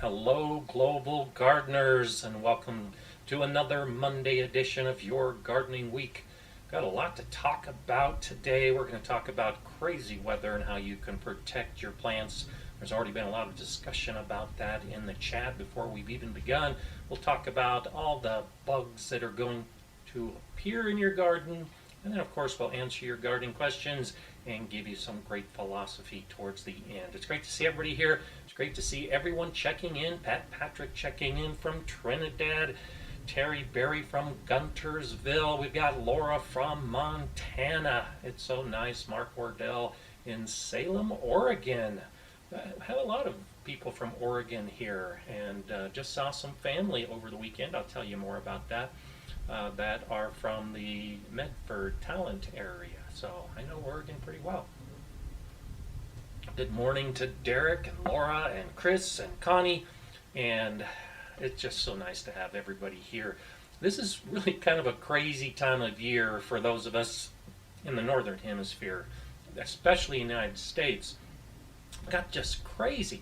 Hello, global gardeners, and welcome to another Monday edition of your gardening week. Got a lot to talk about today. We're going to talk about crazy weather and how you can protect your plants. There's already been a lot of discussion about that in the chat before we've even begun. We'll talk about all the bugs that are going to appear in your garden, and then of course we'll answer your gardening questions and give you some great philosophy towards the end. It's great to see everybody here. It's great to see everyone checking in. Pat Patrick checking in from Trinidad. Terry Berry from Guntersville. We've got Laura from Montana. It's so nice. Mark Wardell in Salem, Oregon. I have a lot of people from Oregon here, and just saw some family over the weekend. I'll tell you more about that. That are from the Medford Talent area. So I know Oregon pretty well. Good morning to Derek and Laura and Chris and Connie, and it's just so nice to have everybody here. This is really kind of a crazy time of year for those of us in the northern hemisphere, especially in the United States. We've got just crazy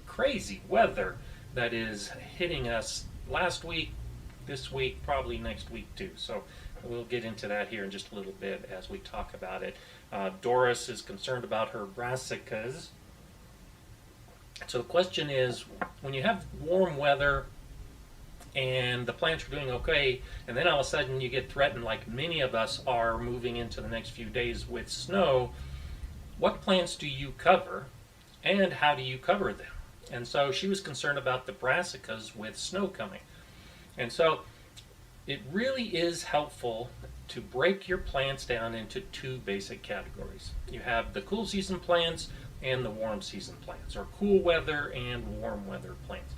weather that is hitting us last week, this week, probably next week too. So we'll get into that here in just a little bit as we talk about it. Doris is concerned about her brassicas. So the question is, when you have warm weather and the plants are doing okay, and then all of a sudden you get threatened, like many of us are moving into the next few days with snow, what plants do you cover and how do you cover them? And so she was concerned about the brassicas with snow coming. And so it really is helpful to break your plants down into two basic categories. You have the cool season plants and the warm season plants, or cool weather and warm weather plants.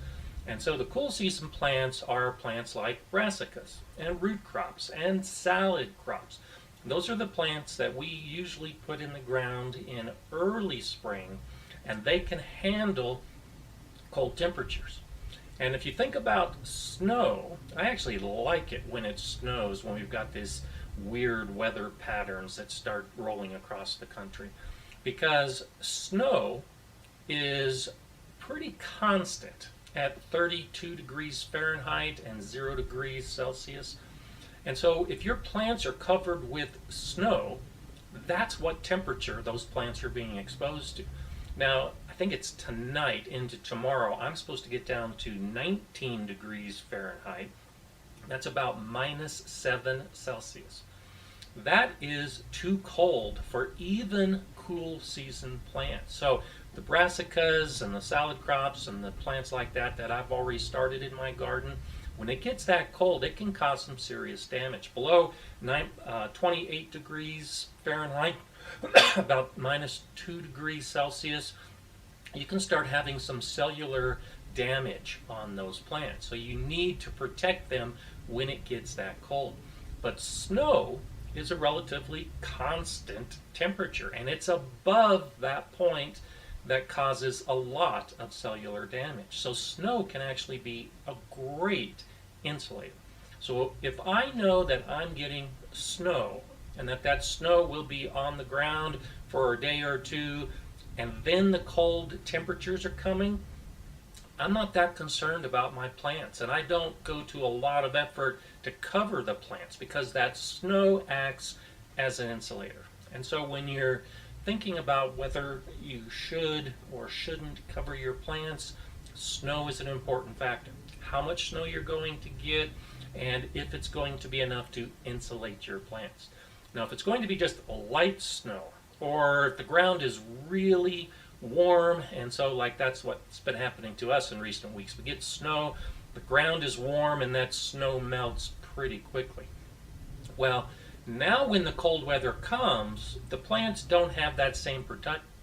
And so the cool season plants are plants like brassicas and root crops and salad crops. Those are the plants that we usually put in the ground in early spring, and they can handle cold temperatures. And if you think about snow, I actually like it when it snows, when we've got these weird weather patterns that start rolling across the country. Because snow is pretty constant at 32 degrees Fahrenheit and 0 degrees Celsius. And so if your plants are covered with snow, that's what temperature those plants are being exposed to. Now, I think it's tonight into tomorrow, I'm supposed to get down to 19 degrees Fahrenheit. That's about -7 Celsius. That is too cold for even cool season plants. So the brassicas and the salad crops and the plants like that I've already started in my garden, when it gets that cold, it can cause some serious damage. Below 28 degrees Fahrenheit, about -2 degrees Celsius, you can start having some cellular damage on those plants. So you need to protect them when it gets that cold. But snow is a relatively constant temperature, and it's above that point that causes a lot of cellular damage. So snow can actually be a great insulator. So if I know that I'm getting snow, and that snow will be on the ground for a day or two, and then the cold temperatures are coming, I'm not that concerned about my plants, and I don't go to a lot of effort to cover the plants because that snow acts as an insulator. And so when you're thinking about whether you should or shouldn't cover your plants, snow is an important factor. How much snow you're going to get, and if it's going to be enough to insulate your plants. Now, if it's going to be just a light snow, or if the ground is really warm, and so like that's what's been happening to us in recent weeks. We get snow, the ground is warm, and that snow melts pretty quickly. Well, now when the cold weather comes, the plants don't have that same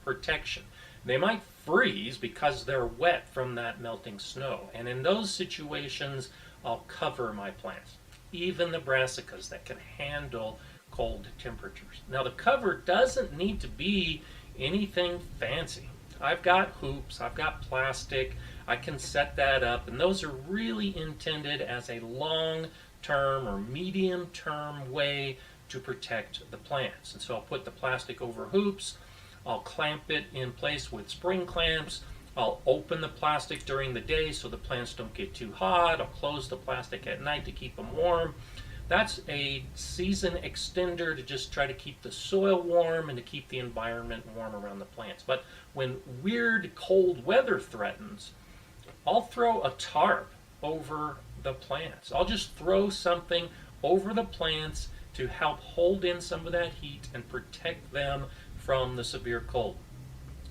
protection. They might freeze because they're wet from that melting snow, and in those situations, I'll cover my plants, even the brassicas that can handle cold temperatures. Now the cover doesn't need to be anything fancy. I've got hoops, I've got plastic, I can set that up, and those are really intended as a long-term or medium-term way to protect the plants. And so I'll put the plastic over hoops, I'll clamp it in place with spring clamps, I'll open the plastic during the day so the plants don't get too hot. I'll close the plastic at night to keep them warm. That's a season extender to just try to keep the soil warm and to keep the environment warm around the plants. But when weird cold weather threatens, I'll throw a tarp over the plants. I'll just throw something over the plants to help hold in some of that heat and protect them from the severe cold.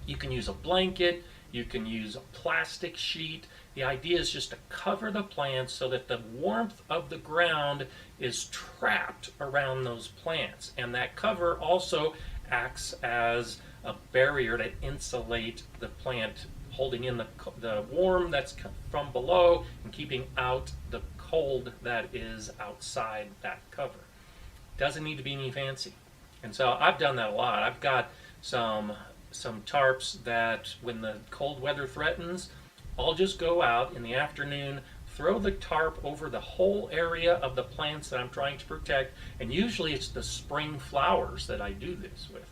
You can use a blanket, you can use a plastic sheet. The idea is just to cover the plants so that the warmth of the ground is trapped around those plants. And that cover also acts as a barrier to insulate the plant, holding in the warm that's from below and keeping out the cold that is outside that cover. Doesn't need to be any fancy. And so I've done that a lot. I've got some tarps that when the cold weather threatens, I'll just go out in the afternoon, throw the tarp over the whole area of the plants that I'm trying to protect, and usually it's the spring flowers that I do this with.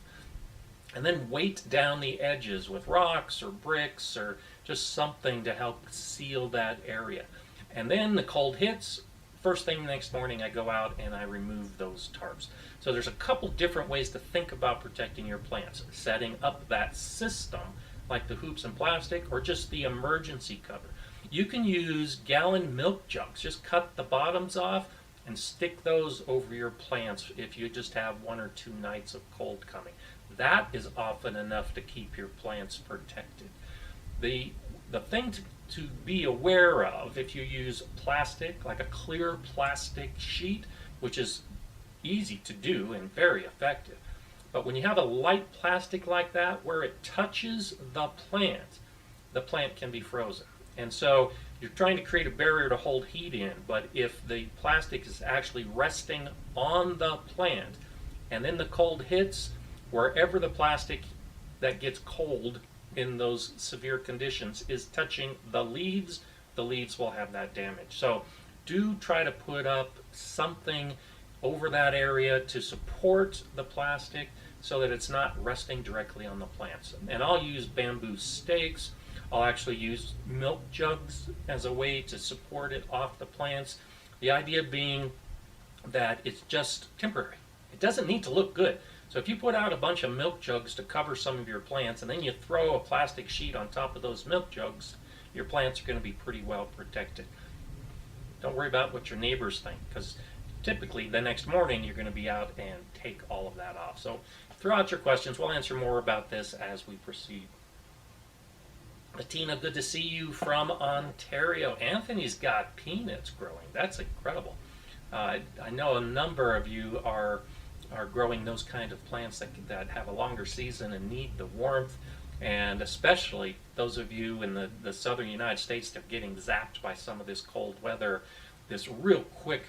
And then weight down the edges with rocks or bricks or just something to help seal that area. And then the cold hits, first thing the next morning I go out and I remove those tarps. So there's a couple different ways to think about protecting your plants. Setting up that system like the hoops and plastic or just the emergency cover. You can use gallon milk jugs. Just cut the bottoms off and stick those over your plants if you just have 1 or 2 nights of cold coming. That is often enough to keep your plants protected. The thing to be aware of if you use plastic, like a clear plastic sheet, which is easy to do and very effective. But when you have a light plastic like that, where it touches the plant can be frozen. And so you're trying to create a barrier to hold heat in, but if the plastic is actually resting on the plant and then the cold hits, wherever the plastic that gets cold in those severe conditions is touching the leaves will have that damage. So do try to put up something over that area to support the plastic so that it's not resting directly on the plants. And I'll use bamboo stakes. I'll actually use milk jugs as a way to support it off the plants. The idea being that it's just temporary. It doesn't need to look good. So if you put out a bunch of milk jugs to cover some of your plants and then you throw a plastic sheet on top of those milk jugs, your plants are going to be pretty well protected. Don't worry about what your neighbors think, because typically the next morning you're going to be out and take all of that off. So throw out your questions. We'll answer more about this as we proceed. Latina, good to see you from Ontario. Anthony's got peanuts growing. That's incredible. I know a number of you are growing those kind of plants that have a longer season and need the warmth, and especially those of you in the southern United States that are getting zapped by some of this cold weather. This real quick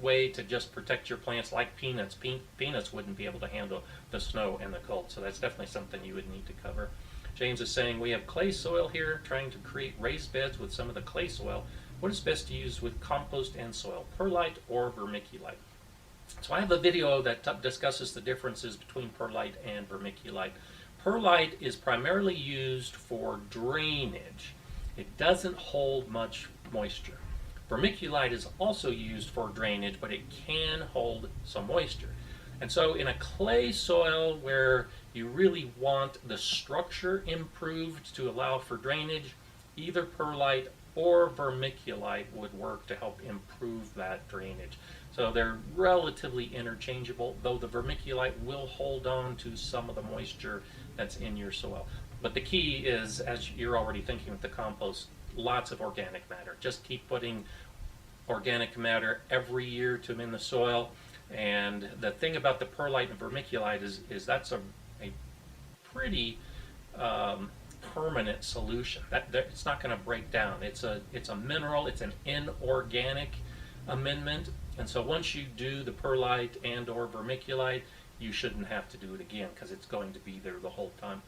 way to just protect your plants, like peanuts. Peanuts wouldn't be able to handle the snow and the cold, so that's definitely something you would need to cover. James is saying, we have clay soil here, trying to create raised beds with some of the clay soil. What is best to use with compost and soil, perlite or vermiculite? So I have a video that discusses the differences between perlite and vermiculite. Perlite is primarily used for drainage. It doesn't hold much moisture. Vermiculite is also used for drainage, but it can hold some moisture. And so in a clay soil where you really want the structure improved to allow for drainage, either perlite or vermiculite would work to help improve that drainage. So they're relatively interchangeable, though the vermiculite will hold on to some of the moisture that's in your soil. But the key is, as you're already thinking with the compost, lots of organic matter. Just keep putting organic matter every year to in the soil. And the thing about the perlite and vermiculite is that's a pretty permanent solution. It's not going to break down. It's a mineral. It's an inorganic amendment. And so once you do the perlite and or vermiculite, you shouldn't have to do it again because it's going to be there the whole time.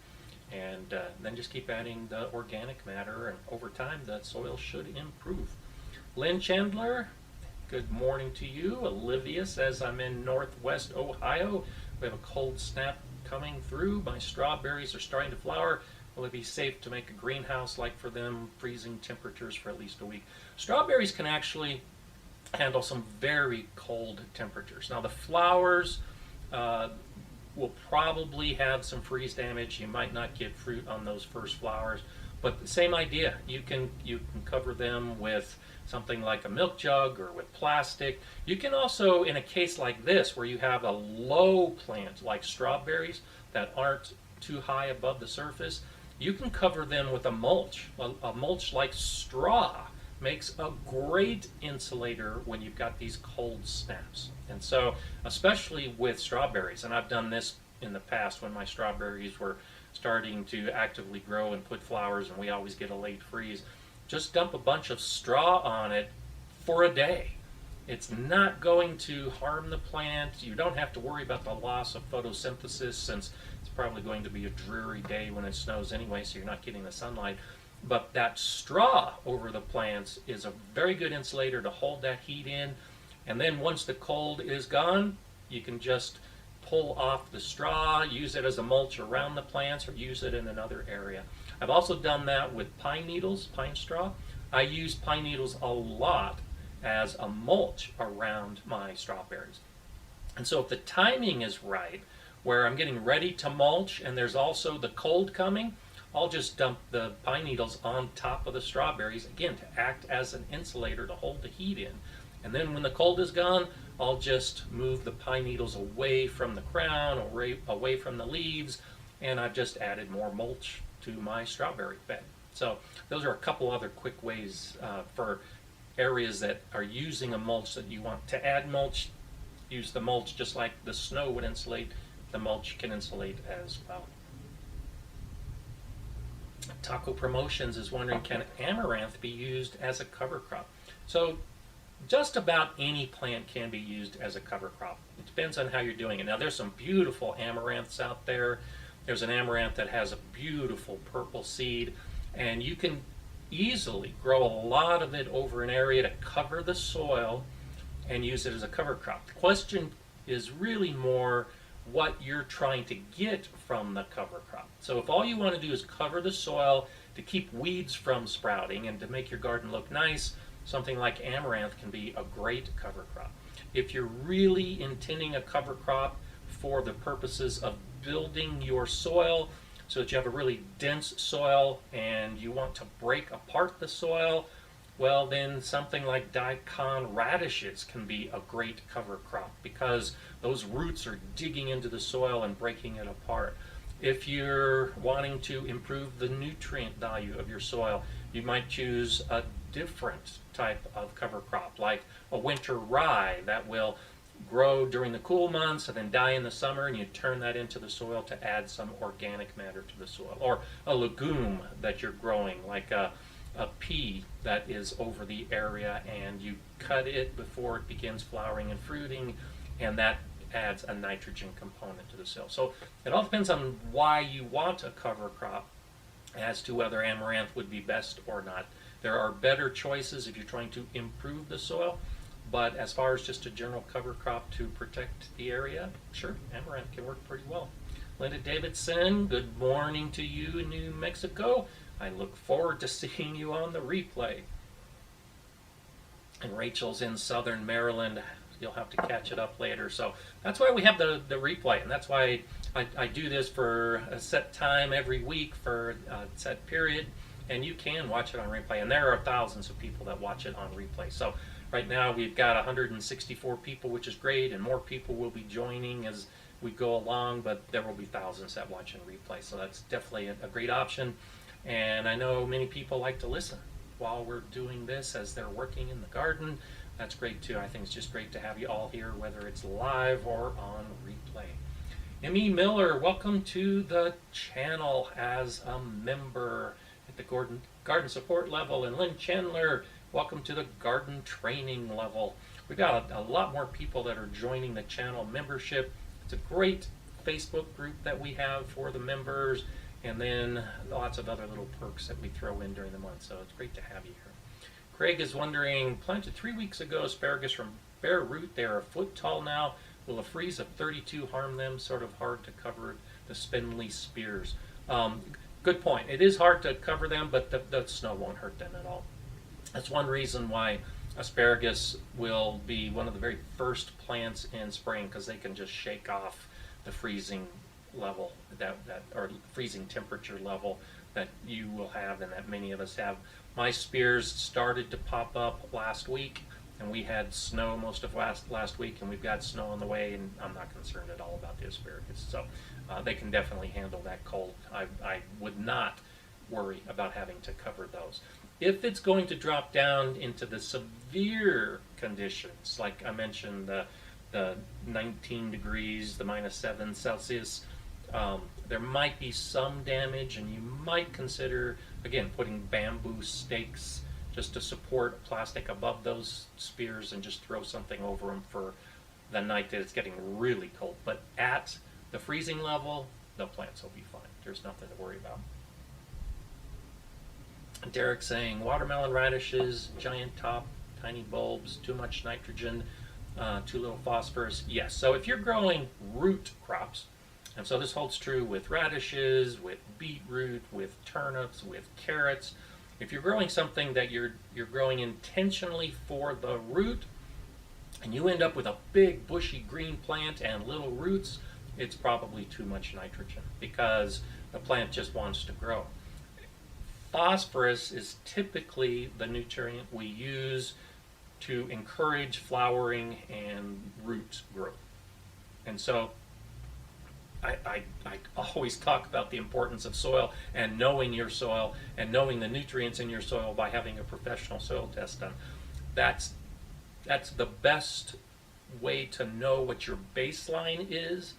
And then just keep adding the organic matter, and over time the soil should improve. Lynn Chandler, good morning to you. Olivia says, I'm in Northwest Ohio. We have a cold snap coming through. My strawberries are starting to flower. Will it be safe to make a greenhouse like for them, freezing temperatures for at least a week? Strawberries can actually handle some very cold temperatures. Now the flowers will probably have some freeze damage. You might not get fruit on those first flowers, but the same idea. You can cover them with something like a milk jug or with plastic. You can also, in a case like this where you have a low plant like strawberries that aren't too high above the surface, you can cover them with a mulch. A mulch like straw makes a great insulator when you've got these cold snaps. And so, especially with strawberries, and I've done this in the past when my strawberries were starting to actively grow and put flowers and we always get a late freeze, just dump a bunch of straw on it for a day. It's not going to harm the plant. You don't have to worry about the loss of photosynthesis, since it's probably going to be a dreary day when it snows anyway, so you're not getting the sunlight. But that straw over the plants is a very good insulator to hold that heat in. And then once the cold is gone, you can just pull off the straw, use it as a mulch around the plants, or use it in another area. I've also done that with pine needles, pine straw. I use pine needles a lot as a mulch around my strawberries. And so if the timing is right, where I'm getting ready to mulch and there's also the cold coming, I'll just dump the pine needles on top of the strawberries, again, to act as an insulator to hold the heat in. And then when the cold is gone, I'll just move the pine needles away from the crown, away from the leaves, and I've just added more mulch to my strawberry bed. So those are a couple other quick ways for areas that are using a mulch that you want to add mulch. Use the mulch just like the snow would insulate. The mulch can insulate as well. Taco Promotions is wondering, can amaranth be used as a cover crop? So just about any plant can be used as a cover crop. It depends on how you're doing it. Now there's some beautiful amaranths out there. There's an amaranth that has a beautiful purple seed, and you can easily grow a lot of it over an area to cover the soil and use it as a cover crop. The question is really more what you're trying to get from the cover crop. So if all you want to do is cover the soil to keep weeds from sprouting and to make your garden look nice, something like amaranth can be a great cover crop. If you're really intending a cover crop for the purposes of building your soil so that you have a really dense soil and you want to break apart the soil, well then something like daikon radishes can be a great cover crop because those roots are digging into the soil and breaking it apart. If you're wanting to improve the nutrient value of your soil, you might choose a different type of cover crop, like a winter rye that will grow during the cool months and then die in the summer, and you turn that into the soil to add some organic matter to the soil. Or a legume that you're growing, like a pea that is over the area, and you cut it before it begins flowering and fruiting, and that adds a nitrogen component to the soil. So it all depends on why you want a cover crop as to whether amaranth would be best or not. There are better choices if you're trying to improve the soil, but as far as just a general cover crop to protect the area, sure, amaranth can work pretty well. Linda Davidson, good morning to you in New Mexico. I look forward to seeing you on the replay. And Rachel's in Southern Maryland. You'll have to catch it up later. So that's why we have the replay, and that's why I do this for a set time every week for a set period, and you can watch it on replay. And there are thousands of people that watch it on replay. So right now we've got 164 people, which is great, and more people will be joining as we go along, but there will be thousands that watch in replay. So that's definitely a great option. And I know many people like to listen while we're doing this as they're working in the garden. That's great too. I think it's just great to have you all here, whether it's live or on replay. M.E. Miller, welcome to the channel as a member at the garden support level. And Lynn Chandler, welcome to the garden training level. We've got a lot more people that are joining the channel membership. It's a great Facebook group that we have for the members, and then lots of other little perks that we throw in during the month. So it's great to have you here. Craig is wondering, planted 3 weeks ago asparagus from bare root. They are a foot tall now. Will a freeze of 32 harm them? Sort of hard to cover the spindly spears. Good point. It is hard to cover them, but the snow won't hurt them at all. That's one reason why asparagus will be one of the very first plants in spring, because they can just shake off the freezing level or freezing temperature level that you will have and that many of us have. My spears started to pop up last week, and we had snow most of last week, and we've got snow on the way, and I'm not concerned at all about the asparagus. So they can definitely handle that cold. I would not worry about having to cover those. If it's going to drop down into the severe conditions, like I mentioned, the 19 degrees, the -7 Celsius, there might be some damage, and you might consider, again, putting bamboo stakes just to support plastic above those spears and just throw something over them for the night that it's getting really cold. But at the freezing level, the plants will be fine. There's nothing to worry about. Derek saying, watermelon radishes, giant top, tiny bulbs, too much nitrogen, too little phosphorus. Yes, so if you're growing root crops, and so this holds true with radishes, with beetroot, with turnips, with carrots. If you're growing something that you're growing intentionally for the root, and you end up with a big bushy green plant and little roots, it's probably too much nitrogen because the plant just wants to grow. Phosphorus is typically the nutrient we use to encourage flowering and root growth. And so I always talk about the importance of soil and knowing your soil and knowing the nutrients in your soil by having a professional soil test done. That's the best way to know what your baseline is,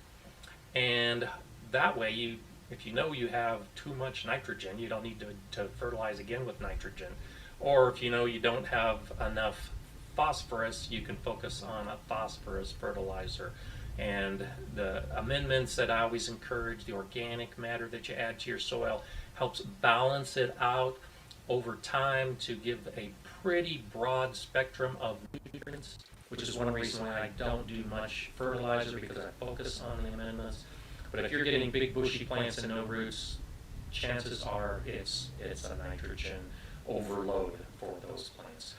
and that way if you know you have too much nitrogen, you don't need to fertilize again with nitrogen. Or if you know you don't have enough phosphorus, you can focus on a phosphorus fertilizer. And the amendments that I always encourage, the organic matter that you add to your soil, helps balance it out over time to give a pretty broad spectrum of nutrients, which is one reason why I don't do much fertilizer, because I focus on the amendments. But if you're getting big bushy plants and no roots, chances are it's a nitrogen overload for those plants.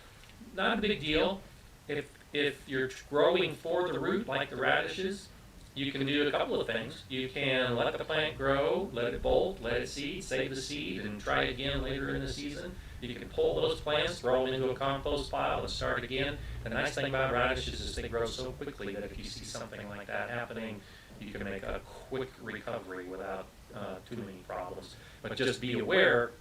Not a big deal. If you're growing for the root, like the radishes, you can do a couple of things. You can let the plant grow, let it bolt, let it seed, save the seed, and try it again later in the season. You can pull those plants, throw them into a compost pile, and start again. The nice thing about radishes is they grow so quickly that if you see something like that happening, you can make a quick recovery without too many problems. But just be aware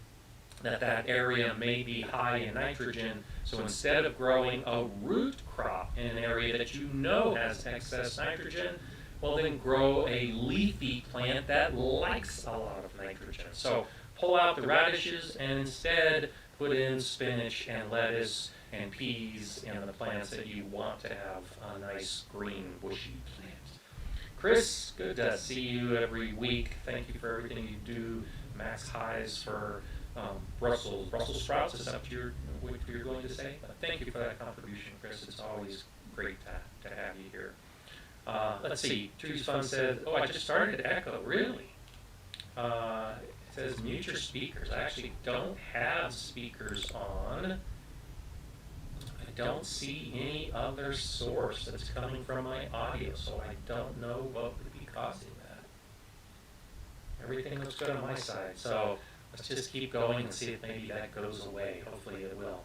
that area may be high in nitrogen, so instead of growing a root crop in an area that you know has excess nitrogen, well, then grow a leafy plant that likes a lot of nitrogen. So pull out the radishes and instead put in spinach and lettuce and peas and the plants that you want to have a nice green bushy plant. Chris, good to see you every week. Thank you for everything you do. Max highs for Brussels sprouts. Is that what you're going to say? Thank you for that contribution, Chris. It's always great to have you here. Let's see. Choose Fun says, oh, I just started to echo. Really? It says mute your speakers. I actually don't have speakers on. I don't see any other source that's coming from my audio, so I don't know what would be causing that. Everything looks good on my side, so let's just keep going and see if maybe that goes away. Hopefully it will.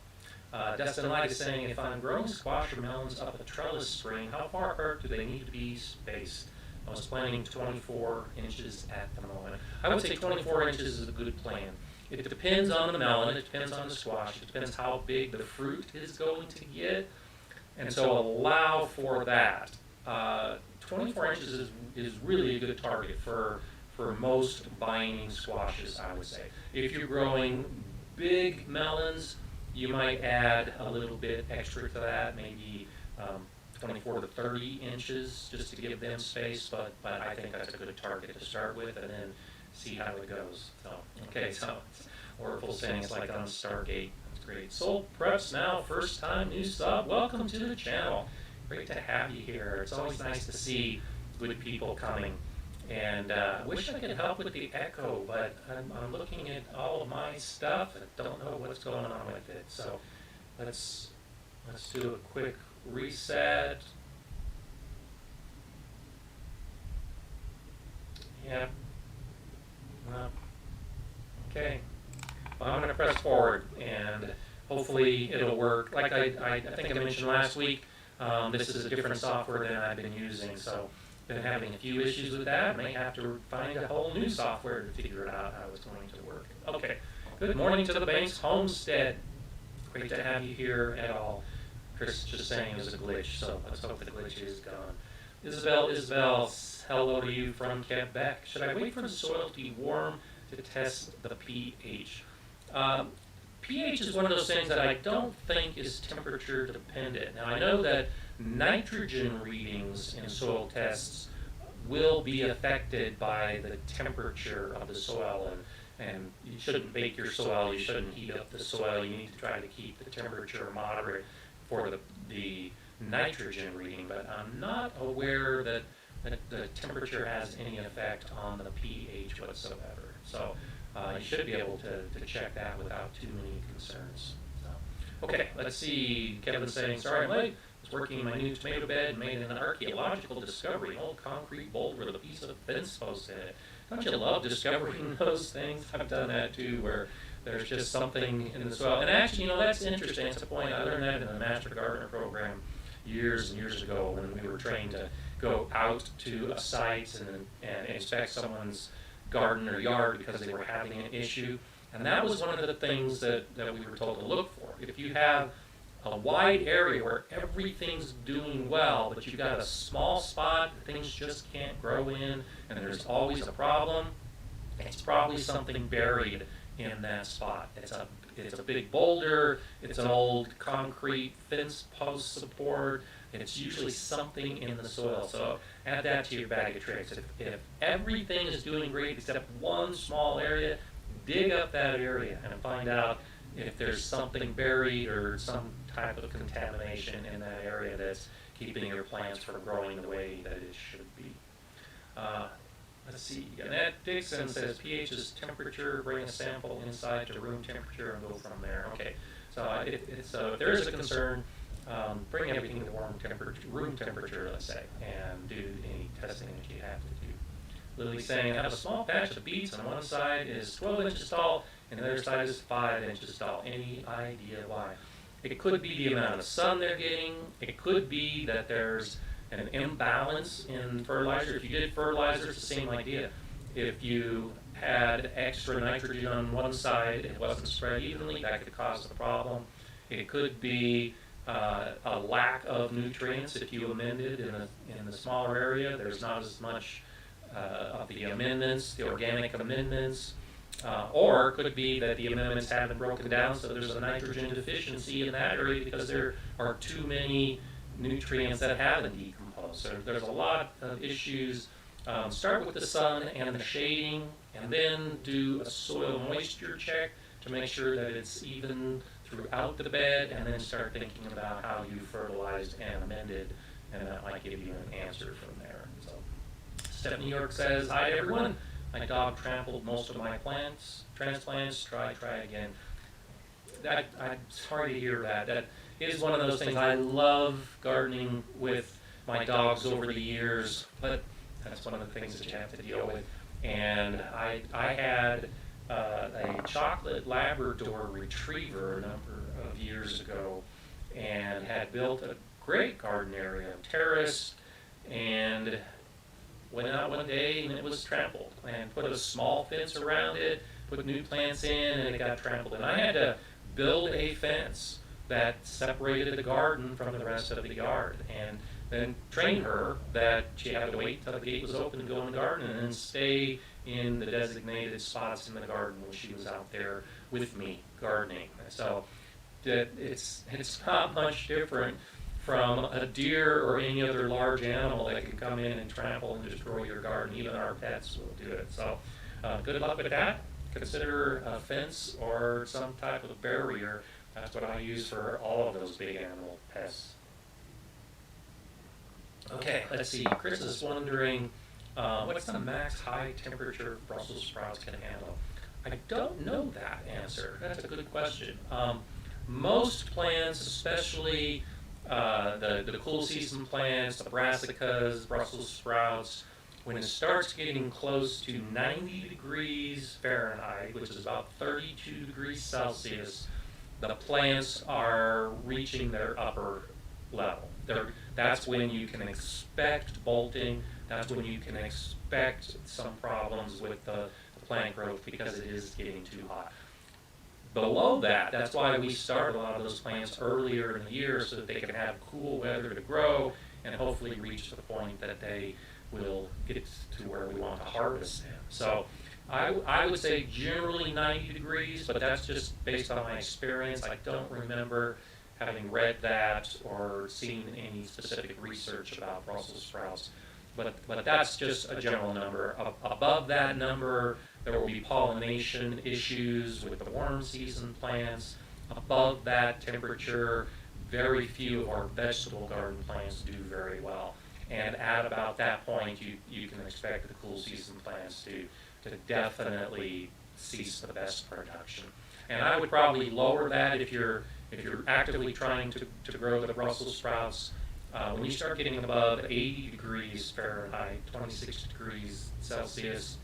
Destin Light is saying, if I'm growing squash or melons up a trellis spring, how far apart do they need to be spaced? I was planning 24 inches at the moment. I would say 24 inches is a good plan. It depends on the melon, it depends on the squash, it depends how big the fruit is going to get, and so allow for that. 24 inches is really a good target for most vining squashes, I would say. If you're growing big melons, you might add a little bit extra to that, maybe 24 to 30 inches, just to give them space, but I think that's a good target to start with, and then see how it goes. So, okay, so Oracle saying it's like on Stargate. That's great. Soul Preps Now, first time new sub. Welcome to the channel. Great to have you here. It's always nice to see good people coming And I wish I could help with the echo, but I'm looking at all of my stuff and don't know what's going on with it. So let's do a quick reset. Yep. Okay. Well, I'm going to press forward, and hopefully it'll work. Like I think I mentioned last week, this is a different software than I've been using, so been having a few issues with that. May have to find a whole new software to figure out how it's going to work. Okay. Good morning to the Banks Homestead. Great to have you here at all. Chris just saying it was a glitch, so let's hope the glitch is gone. Isabel, hello to you from Quebec. Should I wait for the soil to be warm to test the pH? pH is one of those things that I don't think is temperature dependent. Now I know that nitrogen readings in soil tests will be affected by the temperature of the soil, and you shouldn't bake your soil, you shouldn't heat up the soil, you need to try to keep the temperature moderate for the nitrogen reading, but I'm not aware that the temperature has any effect on the pH whatsoever. So you should be able to check that without too many concerns. So, okay, let's see. Kevin's saying, sorry I'm late. I was working in my new tomato bed and made an archaeological discovery, an old concrete boulder with a piece of fence post in it. Don't you love discovering those things? I've done that too, where there's just something in the soil. And actually, that's interesting. It's a point. I learned that in the Master Gardener program years and years ago when we were trained to go out to a site and inspect someone's garden or yard because they were having an issue. And that was one of the things that we were told to look for. If you have a wide area where everything's doing well, but you've got a small spot that things just can't grow in, and there's always a problem, it's probably something buried in that spot. It's a big boulder, it's an old concrete fence post support, it's usually something in the soil. So add that to your bag of tricks. If everything is doing great except one small area, dig up that area and find out if there's something buried or some type of contamination in that area that's keeping your plants from growing the way that it should be. Let's see. Annette Dixon says pH is temperature. Bring a sample inside to room temperature and go from there. Okay. So if there is a concern, bring everything to room temperature, let's say, and do any testing that you have to do. Lily's saying, I have a small patch of beets on one side is 12 inches tall and the other side is 5 inches tall. Any idea why? It could be the amount of sun they're getting. It could be that there's an imbalance in fertilizer. If you did fertilizer, it's the same idea. If you had extra nitrogen on one side, it wasn't spread evenly, that could cause the problem. It could be a lack of nutrients. If you amended in the smaller area, there's not as much of the amendments, the organic amendments, or it could be that the amendments haven't broken down, so there's a nitrogen deficiency in that area because there are too many nutrients that haven't decomposed. So there's a lot of issues. Start with the sun and the shading, and then do a soil moisture check to make sure that it's even throughout the bed, and then start thinking about how you fertilized and amended, and that might give you an answer from there. So, Steph New York says, hi everyone. My dog trampled most of my transplants. Try again. I'm sorry to hear that. That is one of those things. I love gardening with my dogs over the years, but that's one of the things that you have to deal with. And I had a chocolate Labrador retriever a number of years ago, and had built a great garden area, terrace, and went out one day and it was trampled, and put a small fence around it, put new plants in, and it got trampled. And I had to build a fence that separated the garden from the rest of the yard, and then train her that she had to wait till the gate was open to go in the garden and then stay in the designated spots in the garden when she was out there with me gardening. So it's not much different from a deer or any other large animal that can come in and trample and destroy your garden. Even our pets will do it. So good luck with that. Consider a fence or some type of barrier. That's what I use for all of those big animal pests. Okay, let's see. Chris is wondering, What's the max high temperature Brussels sprouts can handle? I don't know that answer. That's a good question. Most plants, especially the cool season plants, the brassicas, Brussels sprouts, when it starts getting close to 90 degrees Fahrenheit, which is about 32 degrees Celsius, the plants are reaching their upper level. That's when you can expect bolting. That's when you can expect some problems with the plant growth because it is getting too hot. Below that, that's why we start a lot of those plants earlier in the year so that they can have cool weather to grow and hopefully reach the point that they will get to where we want to harvest them. So I would say generally 90 degrees, but that's just based on my experience. I don't remember having read that or seen any specific research about Brussels sprouts. But that's just a general number. Above that number, there will be pollination issues with the warm season plants. Above that temperature, very few of our vegetable garden plants do very well. And at about that point, you can expect the cool season plants to definitely cease the best production. And I would probably lower that if you're actively trying to grow the Brussels sprouts. When you start getting above 80 degrees Fahrenheit, 26 degrees Celsius,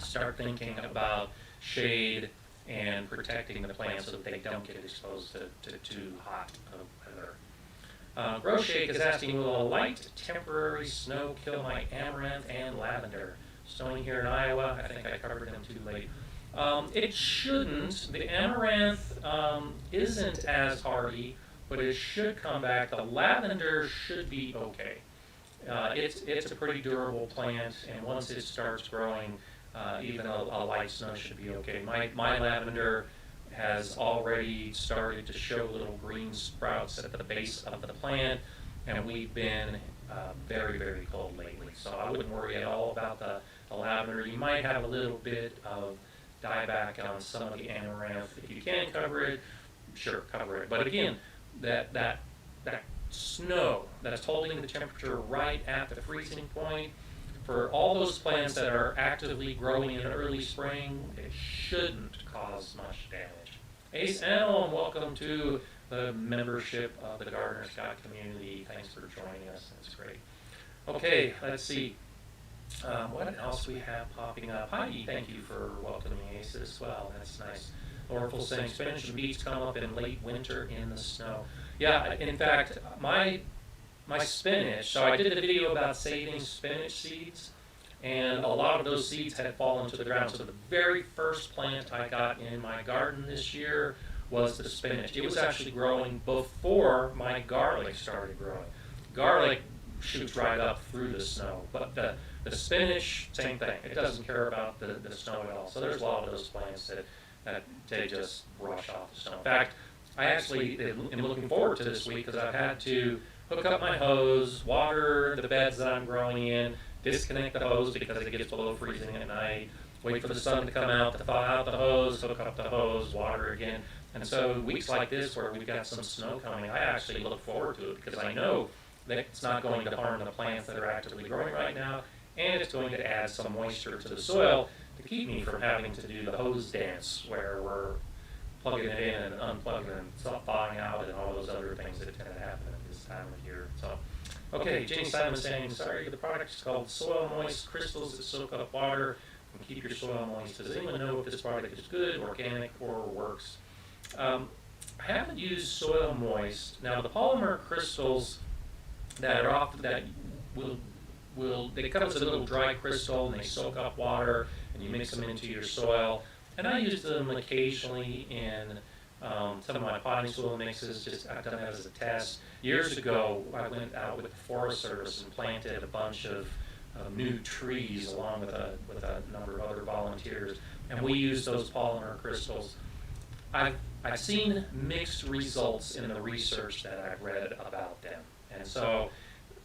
start thinking about shade and protecting the plants so that they don't get exposed to too hot of weather. Grow Shake is asking, will a light temporary snow kill my amaranth and lavender? Snowing here in Iowa, I think I covered them too late. It shouldn't. The amaranth isn't as hardy, but it should come back. The lavender should be okay. It's a pretty durable plant, and once it starts growing, even a light snow should be okay. My lavender has already started to show little green sprouts at the base of the plant, and we've been very, very cold lately. So I wouldn't worry at all about the lavender. You might have a little bit of dieback on some of the amaranth. If you can cover it, sure, cover it. But again, that snow that's holding the temperature right at the freezing point, for all those plants that are actively growing in early spring, it shouldn't cause much damage. Ace Animal, welcome to the membership of the Gardener's Guide community. Thanks for joining us. That's great. Okay, let's see. What else we have popping up? Heidi, thank you for welcoming Ace as well. That's nice. Orful saying spinach and beets come up in late winter in the snow. Yeah, in fact, my spinach, so I did a video about saving spinach seeds, and a lot of those seeds had fallen to the ground. So the very first plant I got in my garden this year was the spinach. It was actually growing before my garlic started growing. Garlic shoots right up through the snow, but the spinach, same thing. It doesn't care about the snow at all. So there's a lot of those plants that they just brush off the snow. In fact, I actually am looking forward to this week because I've had to hook up my hose, water the beds that I'm growing in, disconnect the hose because it gets below freezing at night, wait for the sun to come out to thaw out the hose, hook up the hose, water again. And so weeks like this where we've got some snow coming, I actually look forward to it because I know that it's not going to harm the plants that are actively growing right now, and it's going to add some moisture to the soil to keep me from having to do the hose dance where we're plugging it in and unplugging and thawing out and all those other things that tend to happen at this time of year. So, okay, Jenny Simon saying, sorry, the product is called SoilMoist crystals that soak up water and keep your soil moist. Does anyone know if this product is good, organic, or works? I haven't used SoilMoist. Now, the polymer crystals that are often that they come as a little dry crystal and they soak up water and you mix them into your soil. And I use them occasionally in some of my potting soil mixes. I've done that as a test. Years ago, I went out with the Forest Service and planted a bunch of new trees along with a number of other volunteers, and we used those polymer crystals. I've seen mixed results in the research that I've read about them, and so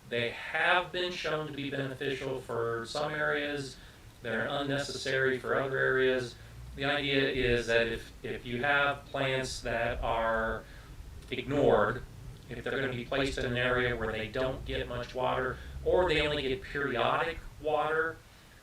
they have been shown to be beneficial for some areas. They're unnecessary for other areas. The idea is that if you have plants that are ignored, if they're going to be placed in an area where they don't get much water, or they only get periodic water,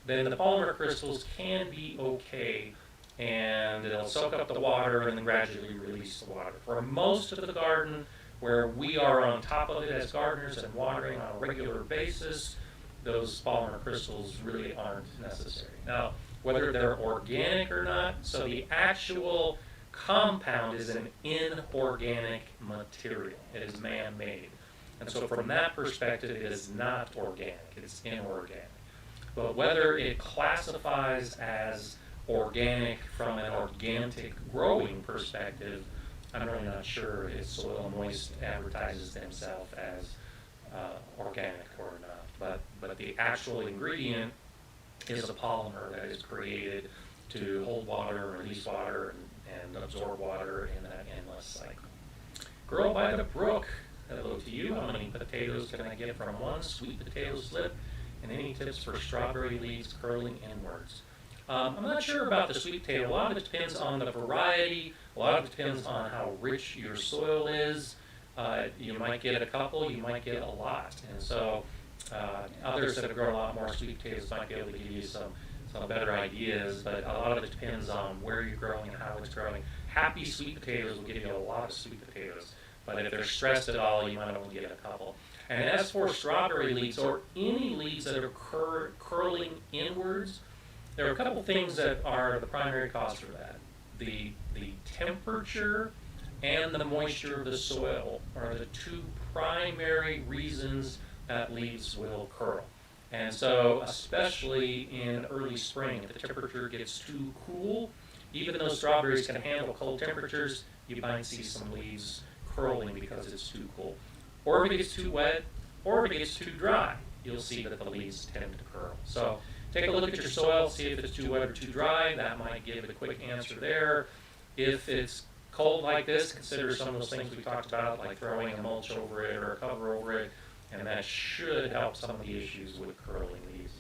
then the polymer crystals can be okay, and it'll soak up the water and then gradually release the water. For most of the garden, where we are on top of it as gardeners and watering on a regular basis, those polymer crystals really aren't necessary. Now, whether they're organic or not, so the actual compound is an inorganic material. It is man-made. And so from that perspective, it is not organic, it's inorganic. But whether it classifies as organic from an organic growing perspective, I'm really not sure if SoilMoist advertises themselves as organic or not. But the actual ingredient is a polymer that is created to hold water, release water, and absorb water in that endless cycle. Girl by the brook, hello to you. How many potatoes can I get from one sweet potato slip? And any tips for strawberry leaves curling inwards? I'm not sure about the sweet potato. A lot of it depends on the variety. A lot of it depends on how rich your soil is. You might get a couple, you might get a lot. And so others that have grown a lot more sweet potatoes might be able to give you some better ideas, but a lot of it depends on where you're growing and how it's growing. Happy sweet potatoes will give you a lot of sweet potatoes, but if they're stressed at all, you might only get a couple. And as for strawberry leaves, or any leaves that are curling inwards, there are a couple things that are the primary cause for that. The temperature and the moisture of the soil are the two primary reasons that leaves will curl. And so, especially in early spring, if the temperature gets too cool, even though strawberries can handle cold temperatures, you might see some leaves curling because it's too cool. Or if it gets too wet, or if it gets too dry, you'll see that the leaves tend to curl. So take a look at your soil, see if it's too wet or too dry. That might give a quick answer there. If it's cold like this, consider some of those things we talked about, like throwing a mulch over it or a cover over it, and that should help some of the issues with curling leaves.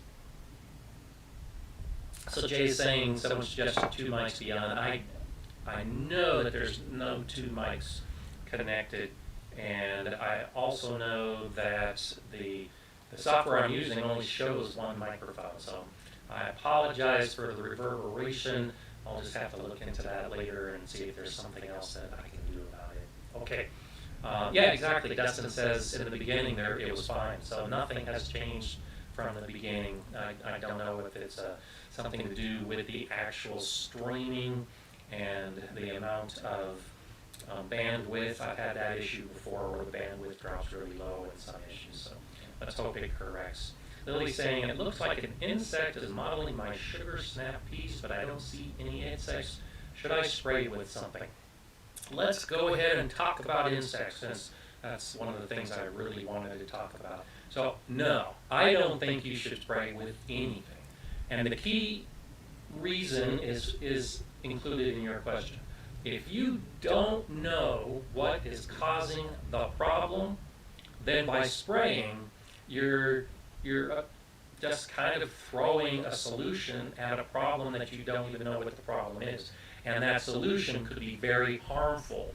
So Jay's saying someone suggested 2 mics be on. I know that there's no 2 mics connected, and I also know that the software I'm using only shows 1 microphone, so I apologize for the reverberation. I'll just have to look into that later and see if there's something else that I can do about it. Okay. Yeah, exactly. Dustin says in the beginning there it was fine, so nothing has changed from the beginning. I don't know if it's something to do with the actual streaming and the amount of bandwidth. I've had that issue before where the bandwidth drops really low in some issues, so let's hope it corrects. Lily's saying, it looks like an insect is modeling my sugar snap piece, but I don't see any insects. Should I spray with something? Let's go ahead and talk about insects, since that's one of the things I really wanted to talk about. So, no, I don't think you should spray with anything. And the key reason is included in your question. If you don't know what is causing the problem, then by spraying, you're just kind of throwing a solution at a problem that you don't even know what the problem is. And that solution could be very harmful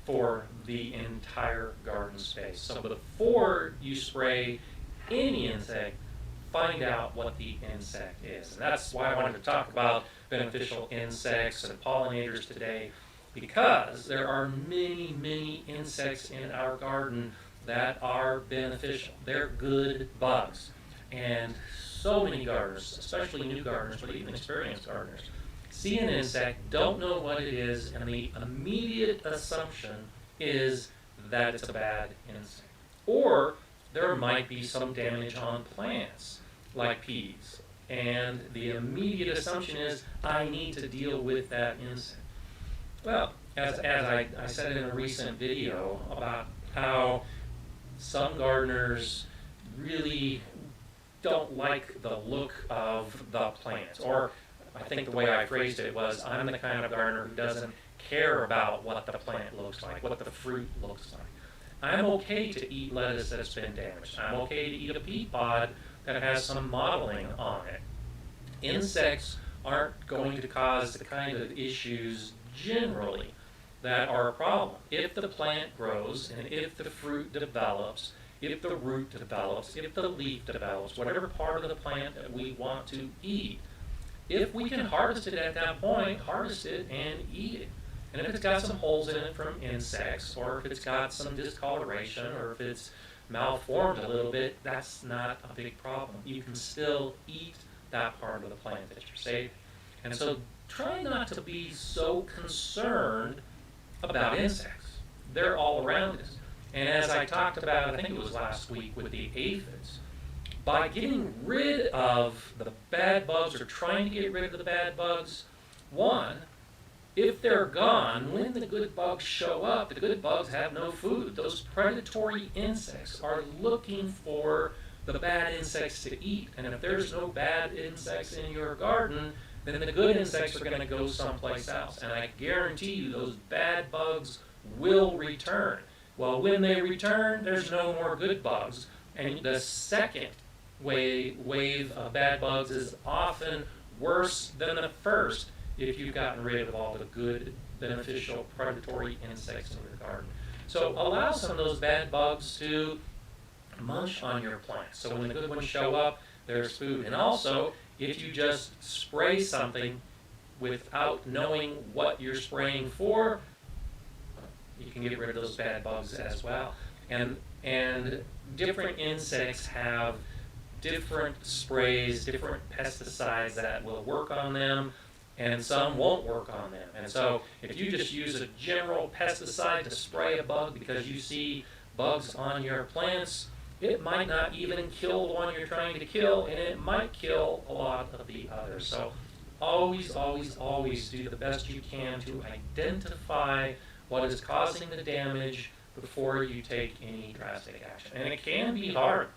for the entire garden space. So before you spray any insect, find out what the insect is. And that's why I wanted to talk about beneficial insects and pollinators today, because there are many, many insects in our garden that are beneficial. They're good bugs. And so many gardeners, especially new gardeners, but even experienced gardeners, see an insect, don't know what it is, and the immediate assumption is that it's a bad insect. Or there might be some damage on plants, like peas, and the immediate assumption is, I need to deal with that insect. Well, as I said in a recent video about how some gardeners really don't like the look of the plants, or I think the way I phrased it was, I'm the kind of gardener who doesn't care about what the plant looks like, what the fruit looks like. I'm okay to eat lettuce that's been damaged. I'm okay to eat a pea pod that has some mottling on it. Insects aren't going to cause the kind of issues generally that are a problem. If the plant grows and if the fruit develops if the root develops, if the leaf develops, whatever part of the plant that we want to eat. If we can harvest it at that point, harvest it and eat it. And if it's got some holes in it from insects, or if it's got some discoloration, or if it's malformed a little bit, that's not a big problem. You can still eat that part of the plant that you're saving. And so try not to be so concerned about insects. They're all around us. And as I talked about, I think it was last week with the aphids, by getting rid of the bad bugs or trying to get rid of the bad bugs, one, if they're gone, when the good bugs show up, the good bugs have no food. Those predatory insects are looking for the bad insects to eat. And if there's no bad insects in your garden, then the good insects are going to go someplace else. And I guarantee you those bad bugs will return. Well, when they return, there's no more good bugs. And the second wave of bad bugs is often worse than the first if you've gotten rid of all the good, beneficial, predatory insects in your garden. So allow some of those bad bugs to munch on your plants. So when the good ones show up, there's food. And also, if you just spray something without knowing what you're spraying for, you can get rid of those bad bugs as well. And different insects have different sprays, different pesticides that will work on them, and some won't work on them. And so if you just use a general pesticide to spray a bug because you see bugs on your plants, it might not even kill the one you're trying to kill, and it might kill a lot of the others. So always, always, always do the best you can to identify what is causing the damage before you take any drastic action. And it can be hard.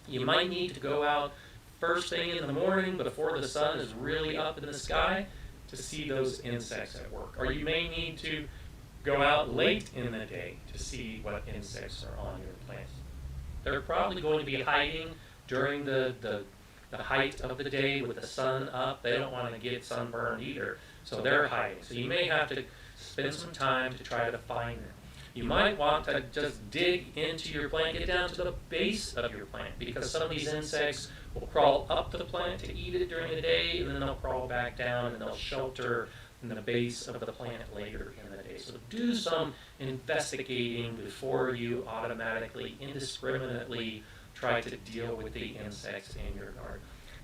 You might need to go out first thing in the morning before the sun is really up in the sky to see those insects at work. Or you may need to go out late in the day to see what insects are on your plants. They're probably going to be hiding during the height of the day with the sun up. They don't want to get sunburned either, so they're hiding. So you may have to spend some time to try to find them. You might want to just dig into your plant, get down to the base of your plant, because some of these insects will crawl up the plant to eat it during the day, and then they'll crawl back down and they'll shelter in the base of the plant later in the day. So do some investigating before you automatically, indiscriminately try to deal with the insects in your garden.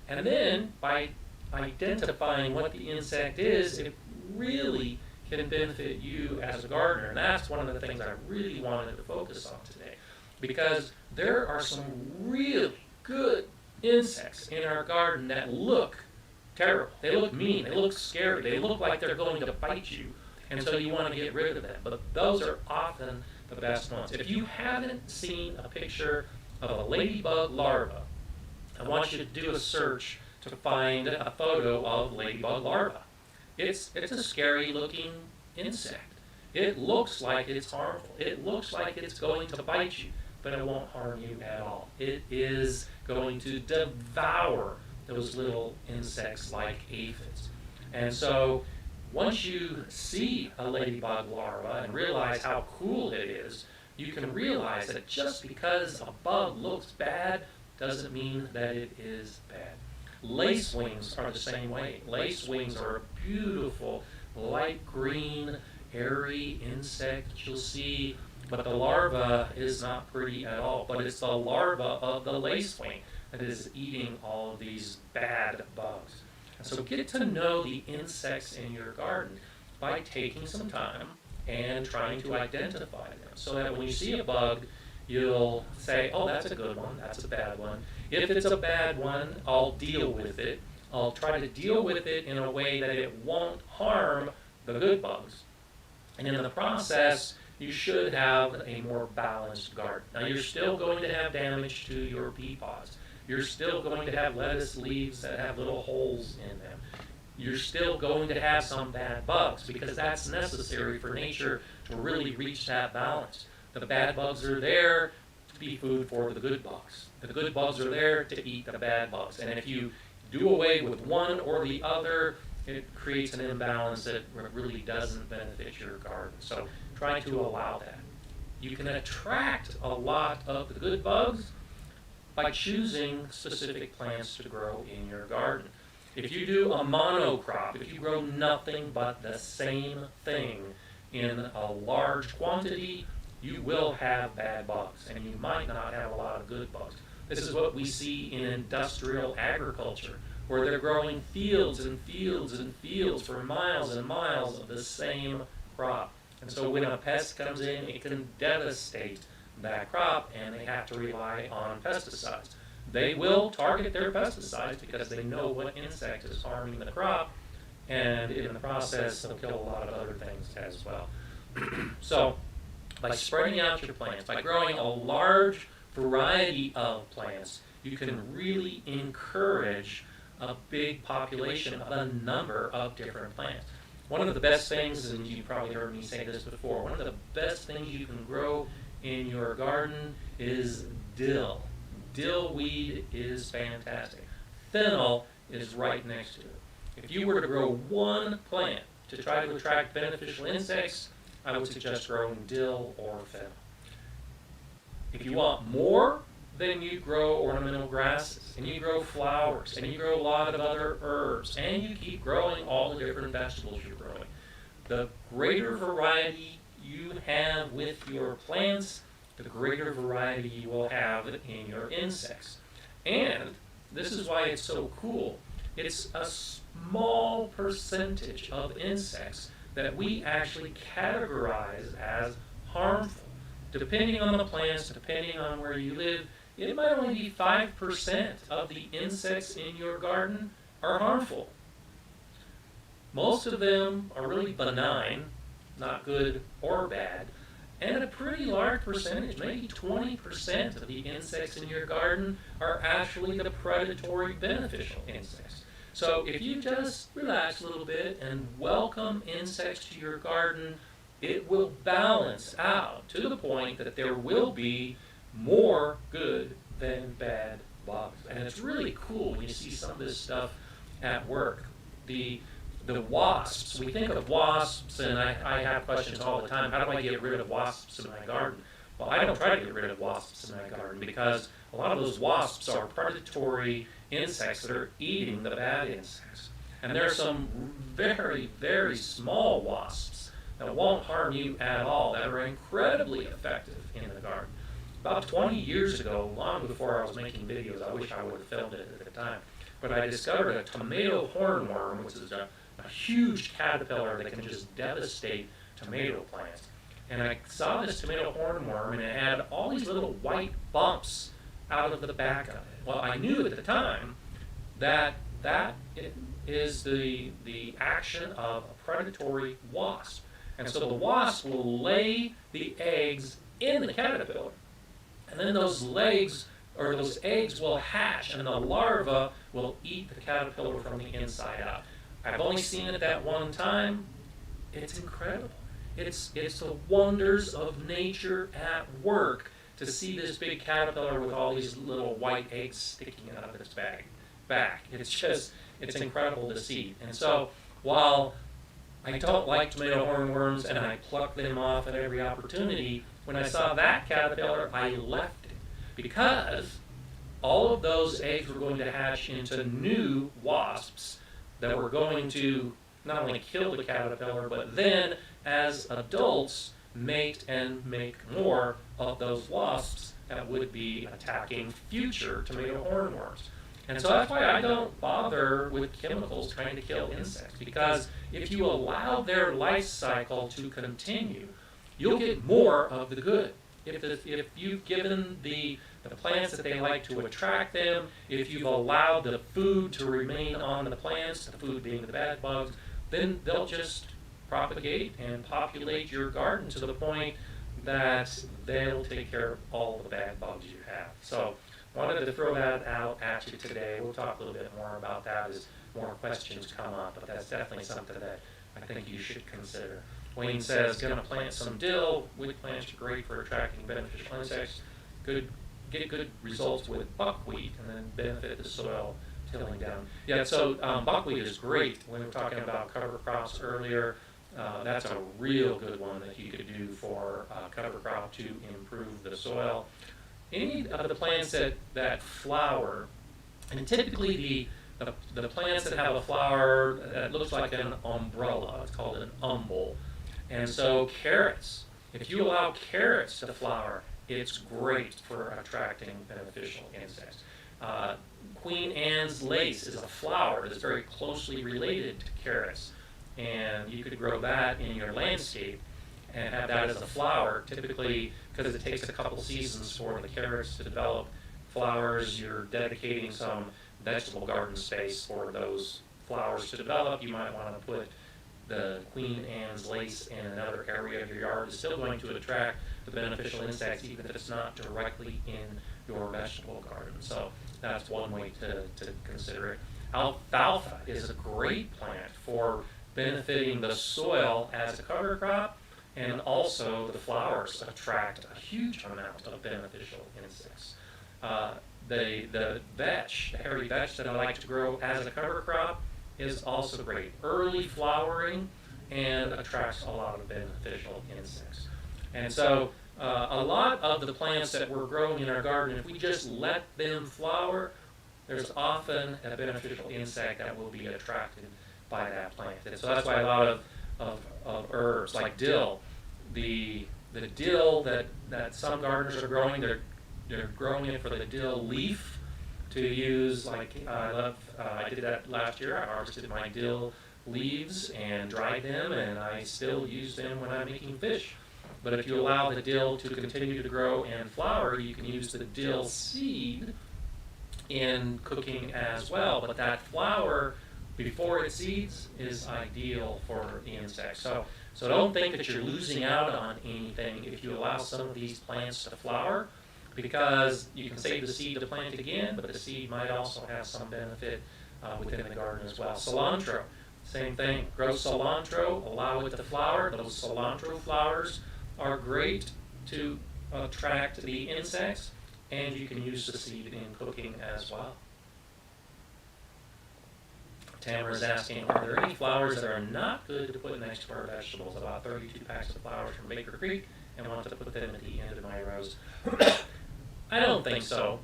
And then by identifying what the insect is, it really can benefit you as a gardener. And that's one of the things I really wanted to focus on today, because there are some really good insects in our garden that look terrible. They look mean. They look scary. They look like they're going to bite you. And so you want to get rid of them. But those are often the best ones. If you haven't seen a picture of a ladybug larva, I want you to do a search to find a photo of ladybug larva. It's a scary looking insect. It looks like it's harmful. It looks like it's going to bite you, but it won't harm you at all. It is going to devour those little insects like aphids. And so once you see a ladybug larva and realize how cool it is, you can realize that just because a bug looks bad doesn't mean that it is bad. Lacewings are the same way. Lacewings are a beautiful light green, airy insect that you'll see, but the larva is not pretty at all. But it's the larva of the lacewing that is eating all of these bad bugs. And so get to know the insects in your garden by taking some time and trying to identify them, so that when you see a bug, you'll say, oh, that's a good one, that's a bad one. If it's a bad one, I'll deal with it. I'll try to deal with it in a way that it won't harm the good bugs. And in the process, you should have a more balanced garden. Now, you're still going to have damage to your pea pods. You're still going to have lettuce leaves that have little holes in them. You're still going to have some bad bugs, because that's necessary for nature to really reach that balance. The bad bugs are there to be food for the good bugs. The good bugs are there to eat the bad bugs. And if you do away with one or the other, it creates an imbalance that really doesn't benefit your garden. So try to allow that. you can attract a lot of the good bugs by choosing specific plants to grow in your garden. If you do a monocrop, if you grow nothing but the same thing in a large quantity, you will have bad bugs, and you might not have a lot of good bugs. This is what we see in industrial agriculture, where they're growing fields and fields and fields for miles and miles of the same crop. And so when a pest comes in, it can devastate that crop, and they have to rely on pesticides. They will target their pesticides because they know what insect is harming the crop, and in the process, they'll kill a lot of other things as well. So, by spreading out your plants, by growing a large variety of plants, you can really encourage a big population of a number of different plants. One of the best things, and you probably heard me say this before, one of the best things you can grow in your garden is dill. Dill weed is fantastic. Fennel is right next to it. If you were to grow one plant to try to attract beneficial insects, I would suggest growing dill or fennel. If you want more, then you grow ornamental grasses, and you grow flowers, and you grow a lot of other herbs, and you keep growing all the different vegetables you're growing. The greater variety you have with your plants, the greater variety you will have in your insects. And this is why it's so cool. It's a small percentage of insects that we actually categorize as harmful. Depending on the plants, depending on where you live, it might only be 5% of the insects in your garden are harmful. Most of them are really benign, not good or bad, and a pretty large percentage, maybe 20% of the insects in your garden are actually the predatory beneficial insects. So if you just relax a little bit and welcome insects to your garden, it will balance out to the point that there will be more good than bad bugs. And it's really cool when you see some of this stuff at work. The wasps, we think of wasps, and I have questions all the time. How do I get rid of wasps in my garden? Well, I don't try to get rid of wasps in my garden because a lot of those wasps are predatory insects that are eating the bad insects. And there are some very, very small wasps that won't harm you at all, that are incredibly effective in the garden. About 20 years ago, long before I was making videos, I wish I would have filmed it at the time, but I discovered a tomato hornworm, which is a huge caterpillar that can just devastate tomato plants. And I saw this tomato hornworm, and it had all these little white bumps out of the back of it. Well, I knew at the time that that is the action of a predatory wasp. And so the wasp will lay the eggs in the caterpillar. And then those legs or those eggs will hatch, and the larva will eat the caterpillar from the inside out. I've only seen it that one time. It's incredible. It's the wonders of nature at work to see this big caterpillar with all these little white eggs sticking out of its back. It's incredible to see. And so while I don't like tomato hornworms and I pluck them off at every opportunity, when I saw that caterpillar, I left it because all of those eggs were going to hatch into new wasps that were going to not only kill the caterpillar, but then as adults mate and make more of those wasps that would be attacking future tomato hornworms. And so that's why I don't bother with chemicals trying to kill insects, because if you allow their life cycle to continue, you'll get more of the good. If you've given the plants that they like to attract them, if you've allowed the food to remain on the plants, the food being the bad bugs, then they'll just propagate and populate your garden to the point that they'll take care of all the bad bugs you have. So wanted to throw that out at you today. We'll talk a little bit more about that as more questions come up, but that's definitely something that I think you should consider. Wayne says, going to plant some dill. Wood plants are great for attracting beneficial insects. Get good results with buckwheat, and then benefit the soil tilling down. Yeah, so buckwheat is great. We were talking about cover crops earlier. That's a real good one that you could do for cover crop to improve the soil. Any of the plants that flower, and typically the plants that have a flower that looks like an umbrella, it's called an umbel. And so carrots, if you allow carrots to flower, it's great for attracting beneficial insects. Queen Anne's lace is a flower that's very closely related to carrots. And you could grow that in your landscape and have that as a flower, typically because it takes a couple seasons for the carrots to develop flowers. You're dedicating some vegetable garden space for those flowers to develop. You might want to put the Queen Anne's lace in another area of your yard. It's still going to attract the beneficial insects even if it's not directly in your vegetable garden. So that's one way to consider it. Alfalfa is a great plant for benefiting the soil as a cover crop, and also the flowers attract a huge amount of beneficial insects. The vetch, the hairy vetch that I like to grow as a cover crop is also great. Early flowering and attracts a lot of beneficial insects. And so a lot of the plants that we're growing in our garden, if we just let them flower, there's often a beneficial insect that will be attracted by that plant. And so that's why a lot of herbs like dill, the dill that some gardeners are growing, they're growing it for the dill leaf to use. Like I did that last year. I harvested my dill leaves and dried them, and I still use them when I'm making fish. But if you allow the dill to continue to grow and flower, you can use the dill seed in cooking as well. But that flower before it seeds is ideal for the insects. So don't think that you're losing out on anything if you allow some of these plants to flower, because you can save the seed to plant again, but the seed might also have some benefit within the garden as well. Cilantro, same thing. Grow cilantro, allow it to flower. Those cilantro flowers are great to attract the insects, and you can use the seed in cooking as well. Tamara is asking, are there any flowers that are not good to put next to our vegetables? About 32 packs of flowers from Baker Creek, and want to put them at the end of my rows. I don't think so.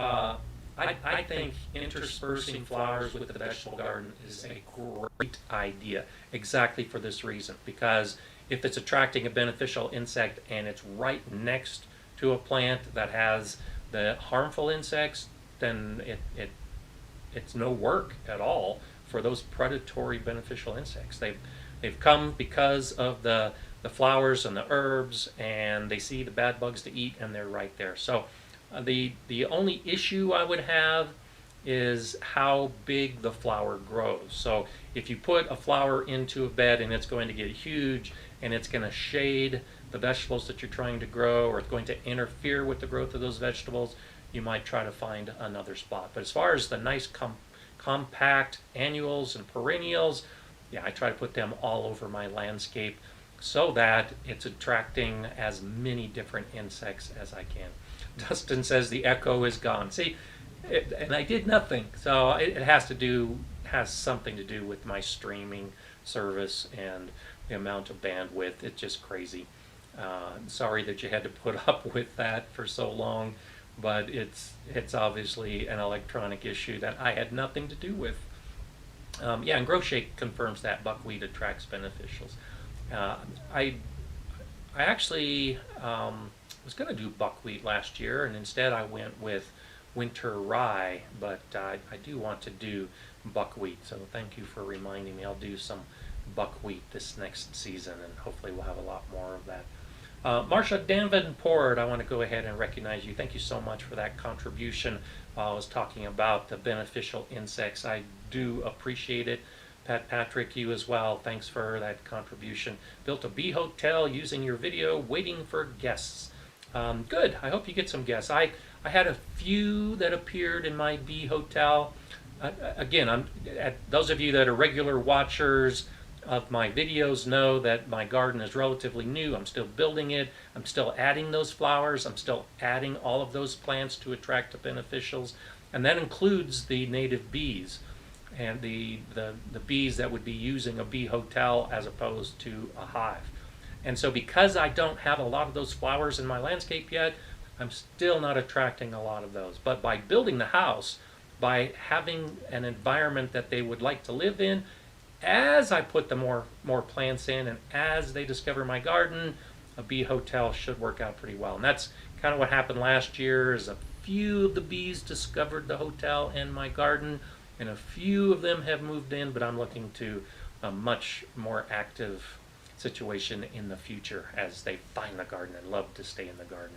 I think interspersing flowers with the vegetable garden is a great idea, exactly for this reason. Because if it's attracting a beneficial insect and it's right next to a plant that has the harmful insects, then it's no work at all for those predatory beneficial insects. They've come because of the flowers and the herbs, and they see the bad bugs to eat, and they're right there. So the only issue I would have is how big the flower grows. So if you put a flower into a bed and it's going to get huge and it's going to shade the vegetables that you're trying to grow, or it's going to interfere with the growth of those vegetables, you might try to find another spot. But as far as the nice compact annuals and perennials, yeah, I try to put them all over my landscape so that it's attracting as many different insects as I can. Dustin says the echo is gone. See, and I did nothing. So it has something to do with my streaming service and the amount of bandwidth. It's just crazy. Sorry that you had to put up with that for so long, but it's obviously an electronic issue that I had nothing to do with. Yeah, and Grow Shake confirms that buckwheat attracts beneficials. I actually was going to do buckwheat last year, and instead I went with winter rye, but I do want to do buckwheat, so thank you for reminding me. I'll do some buckwheat this next season, and hopefully we'll have a lot more of that. Marcia Davenport, I want to go ahead and recognize you. Thank you so much for that contribution while I was talking about the beneficial insects. I do appreciate it. Pat Patrick, you as well. Thanks for that contribution. Built a bee hotel using your video, waiting for guests. Good. I hope you get some guests. I had a few that appeared in my bee hotel. Again, those of you that are regular watchers of my videos know that my garden is relatively new. I'm still building it. I'm still adding those flowers. I'm still adding all of those plants to attract the beneficials. And that includes the native bees. and the bees that would be using a bee hotel as opposed to a hive. And so because I don't have a lot of those flowers in my landscape yet, I'm still not attracting a lot of those. But by building the house, by having an environment that they would like to live in, as I put the more plants in and as they discover my garden, a bee hotel should work out pretty well. And that's kind of what happened last year. Is a few of the bees discovered the hotel in my garden, and a few of them have moved in, but I'm looking to a much more active situation in the future as they find the garden and love to stay in the garden.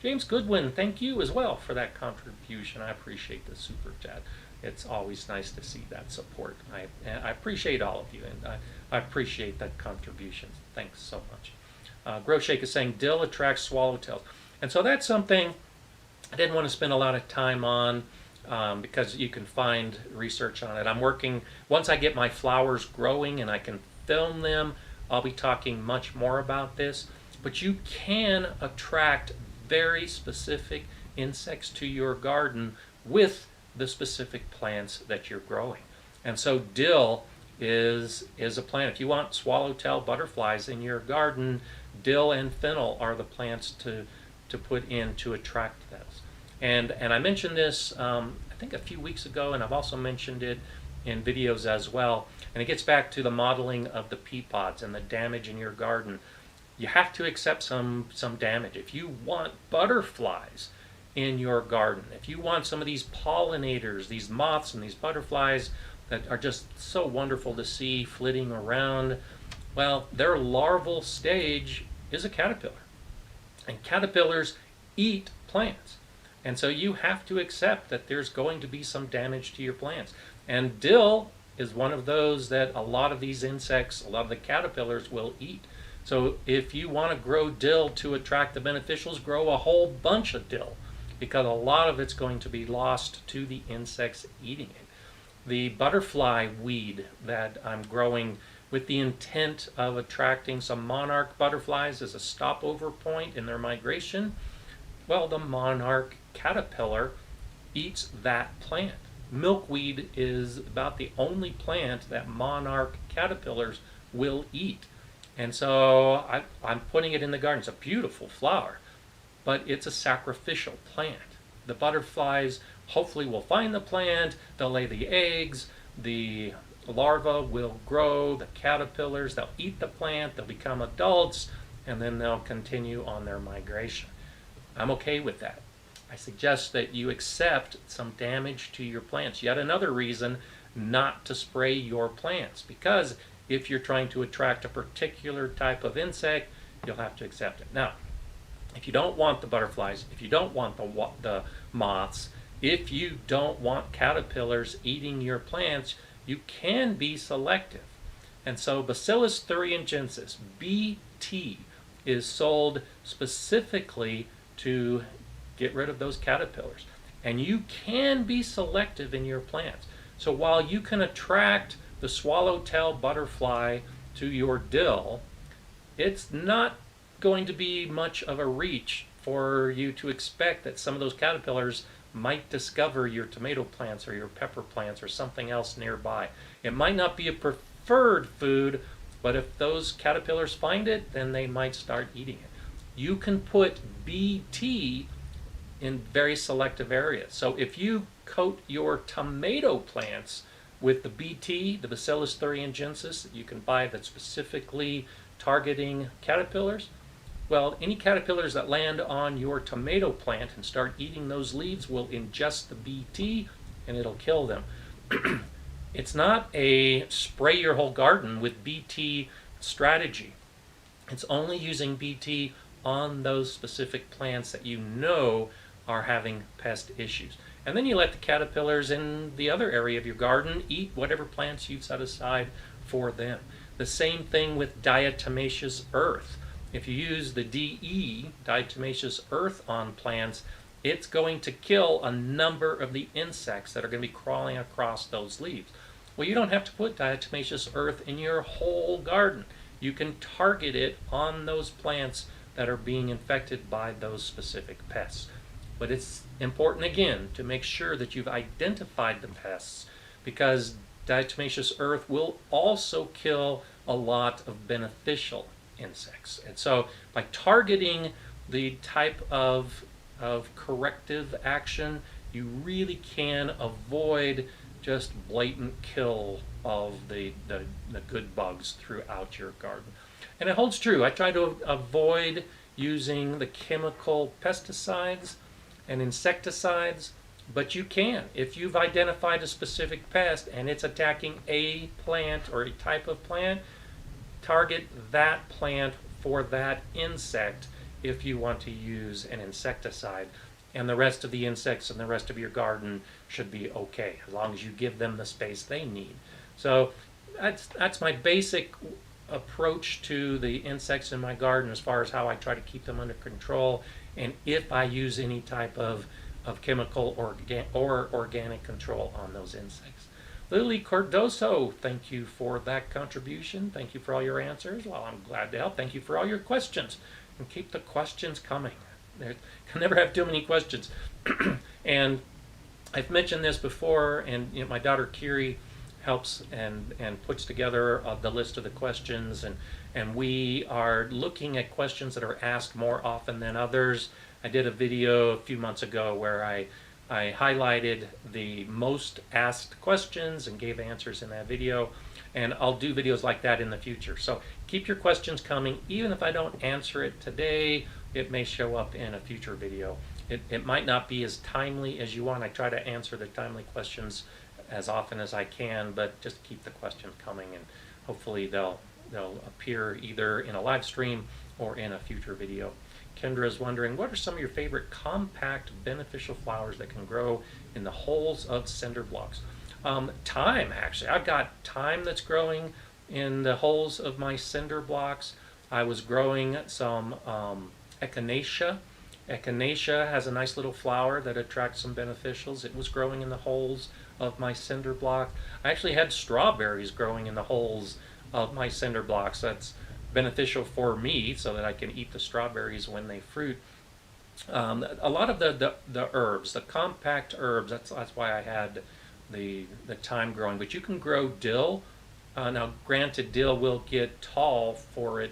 James Goodwin, thank you as well for that contribution. I appreciate the super chat. It's always nice to see that support. I appreciate all of you, and I appreciate that contribution. Thanks so much. Grow Shake is saying dill attracts swallowtails. And so that's something I didn't want to spend a lot of time on because you can find research on it. I'm working, once I get my flowers growing and I can film them, I'll be talking much more about this. But you can attract very specific insects to your garden with the specific plants that you're growing. And so dill is a plant. If you want swallowtail butterflies in your garden, dill and fennel are the plants to put in to attract those. And I mentioned this I think a few weeks ago, and I've also mentioned it in videos as well. And it gets back to the modeling of the pea pods and the damage in your garden. You have to accept some damage. If you want butterflies in your garden, if you want some of these pollinators, these moths and these butterflies that are just so wonderful to see flitting around, well, their larval stage is a caterpillar. And caterpillars eat plants. And so you have to accept that there's going to be some damage to your plants. And dill is one of those that a lot of these insects, a lot of the caterpillars will eat. So if you want to grow dill to attract the beneficials, grow a whole bunch of dill, because a lot of it's going to be lost to the insects eating it. The butterfly weed that I'm growing with the intent of attracting some monarch butterflies as a stopover point in their migration, well, the monarch caterpillar eats that plant. Milkweed is about the only plant that monarch caterpillars will eat. And so I'm putting it in the garden. It's a beautiful flower, but it's a sacrificial plant. The butterflies hopefully will find the plant, they'll lay the eggs, the larvae will grow, the caterpillars, they'll eat the plant, they'll become adults, and then they'll continue on their migration. I'm okay with that. I suggest that you accept some damage to your plants. Yet another reason not to spray your plants, because if you're trying to attract a particular type of insect, you'll have to accept it. Now, if you don't want the butterflies, if you don't want the moths, if you don't want caterpillars eating your plants, you can be selective. And so Bacillus thuringiensis, BT, is sold specifically to get rid of those caterpillars. And you can be selective in your plants. So while you can attract the swallowtail butterfly to your dill, it's not going to be much of a reach for you to expect that some of those caterpillars might discover your tomato plants or your pepper plants or something else nearby. It might not be a preferred food, but if those caterpillars find it, then they might start eating it. You can put BT in very selective areas. So if you coat your tomato plants with the BT, the Bacillus thuringiensis, that you can buy that's specifically targeting caterpillars, well, any caterpillars that land on your tomato plant and start eating those leaves will ingest the BT and it'll kill them. It's not a spray your whole garden with BT strategy. It's only using BT on those specific plants that you know are having pest issues. And then you let the caterpillars in the other area of your garden eat whatever plants you've set aside for them. The same thing with diatomaceous earth. If you use the DE, diatomaceous earth, on plants, it's going to kill a number of the insects that are going to be crawling across those leaves. Well, you don't have to put diatomaceous earth in your whole garden. You can target it on those plants that are being infected by those specific pests. But it's important, again, to make sure that you've identified the pests, because diatomaceous earth will also kill a lot of beneficial insects. And so by targeting the type of corrective action, you really can avoid just blatant kill of the good bugs throughout your garden. And it holds true. I try to avoid using the chemical pesticides and insecticides, but you can. If you've identified a specific pest and it's attacking a plant or a type of plant, target that plant for that insect if you want to use an insecticide. And the rest of the insects in the rest of your garden should be okay, as long as you give them the space they need. So that's my basic approach to the insects in my garden as far as how I try to keep them under control, and if I use any type of chemical or organic control on those insects. Lily Cardoso, thank you for that contribution. Thank you for all your answers. Well, I'm glad to help. Thank you for all your questions. And keep the questions coming. There can never have too many questions. And I've mentioned this before, and my daughter Kiri helps and puts together the list of the questions, and we are looking at questions that are asked more often than others. I did a video a few months ago where I highlighted the most asked questions and gave answers in that video, and I'll do videos like that in the future. So keep your questions coming. Even if I don't answer it today, it may show up in a future video. It might not be as timely as you want. I try to answer the timely questions as often as I can, but just keep the questions coming, and hopefully they'll appear either in a live stream or in a future video. Kendra is wondering, what are some of your favorite compact beneficial flowers that can grow in the holes of cinder blocks? Thyme, actually. I've got thyme that's growing in the holes of my cinder blocks. I was growing some echinacea. Echinacea has a nice little flower that attracts some beneficials. It was growing in the holes of my cinder block. I actually had strawberries growing in the holes of my cinder blocks. That's beneficial for me so that I can eat the strawberries when they fruit. A lot of the herbs, the compact herbs, that's why I had the thyme growing. But you can grow dill. Now, granted, dill will get tall for it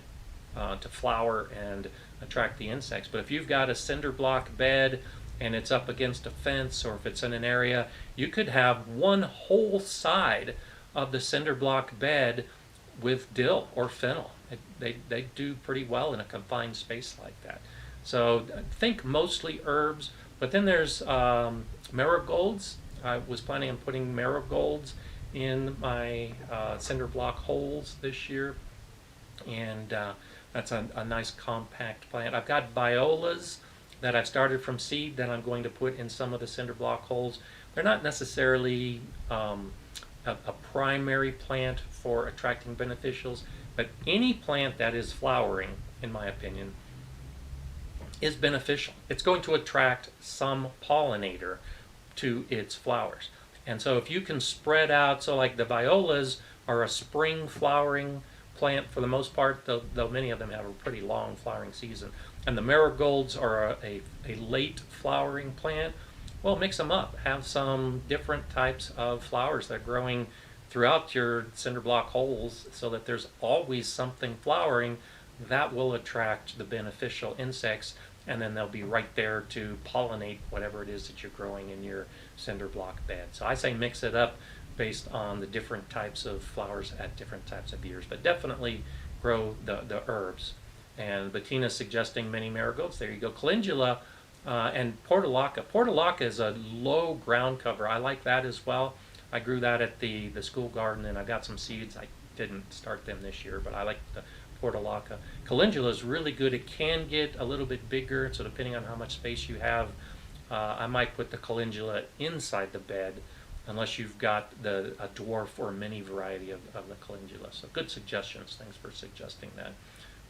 to flower and attract the insects. But if you've got a cinder block bed and it's up against a fence, or if it's in an area, you could have one whole side of the cinder block bed with dill or fennel. They do pretty well in a confined space like that. So think mostly herbs, but then there's marigolds. I was planning on putting marigolds in my cinder block holes this year, and that's a nice compact plant. I've got violas that I've started from seed that I'm going to put in some of the cinder block holes. They're not necessarily a primary plant for attracting beneficials, but any plant that is flowering, in my opinion, is beneficial. It's going to attract some pollinator to its flowers. And so if you can spread out, so like the violas are a spring flowering plant for the most part, though many of them have a pretty long flowering season. And the marigolds are a late flowering plant. Well, mix them up. Have some different types of flowers that are growing throughout your cinder block holes so that there's always something flowering that will attract the beneficial insects, and then they'll be right there to pollinate whatever it is that you're growing in your cinder block bed. So I say mix it up based on the different types of flowers at different types of years, but definitely grow the herbs. And Bettina's suggesting mini marigolds. There you go. Calendula and portulaca. Portulaca is a low ground cover. I like that as well. I grew that at the school garden, and I got some seeds. I didn't start them this year, but I like the portulaca. Calendula is really good. It can get a little bit bigger, so depending on how much space you have, I might put the calendula inside the bed, unless you've got a dwarf or mini variety of the calendula. So good suggestions. Thanks for suggesting that.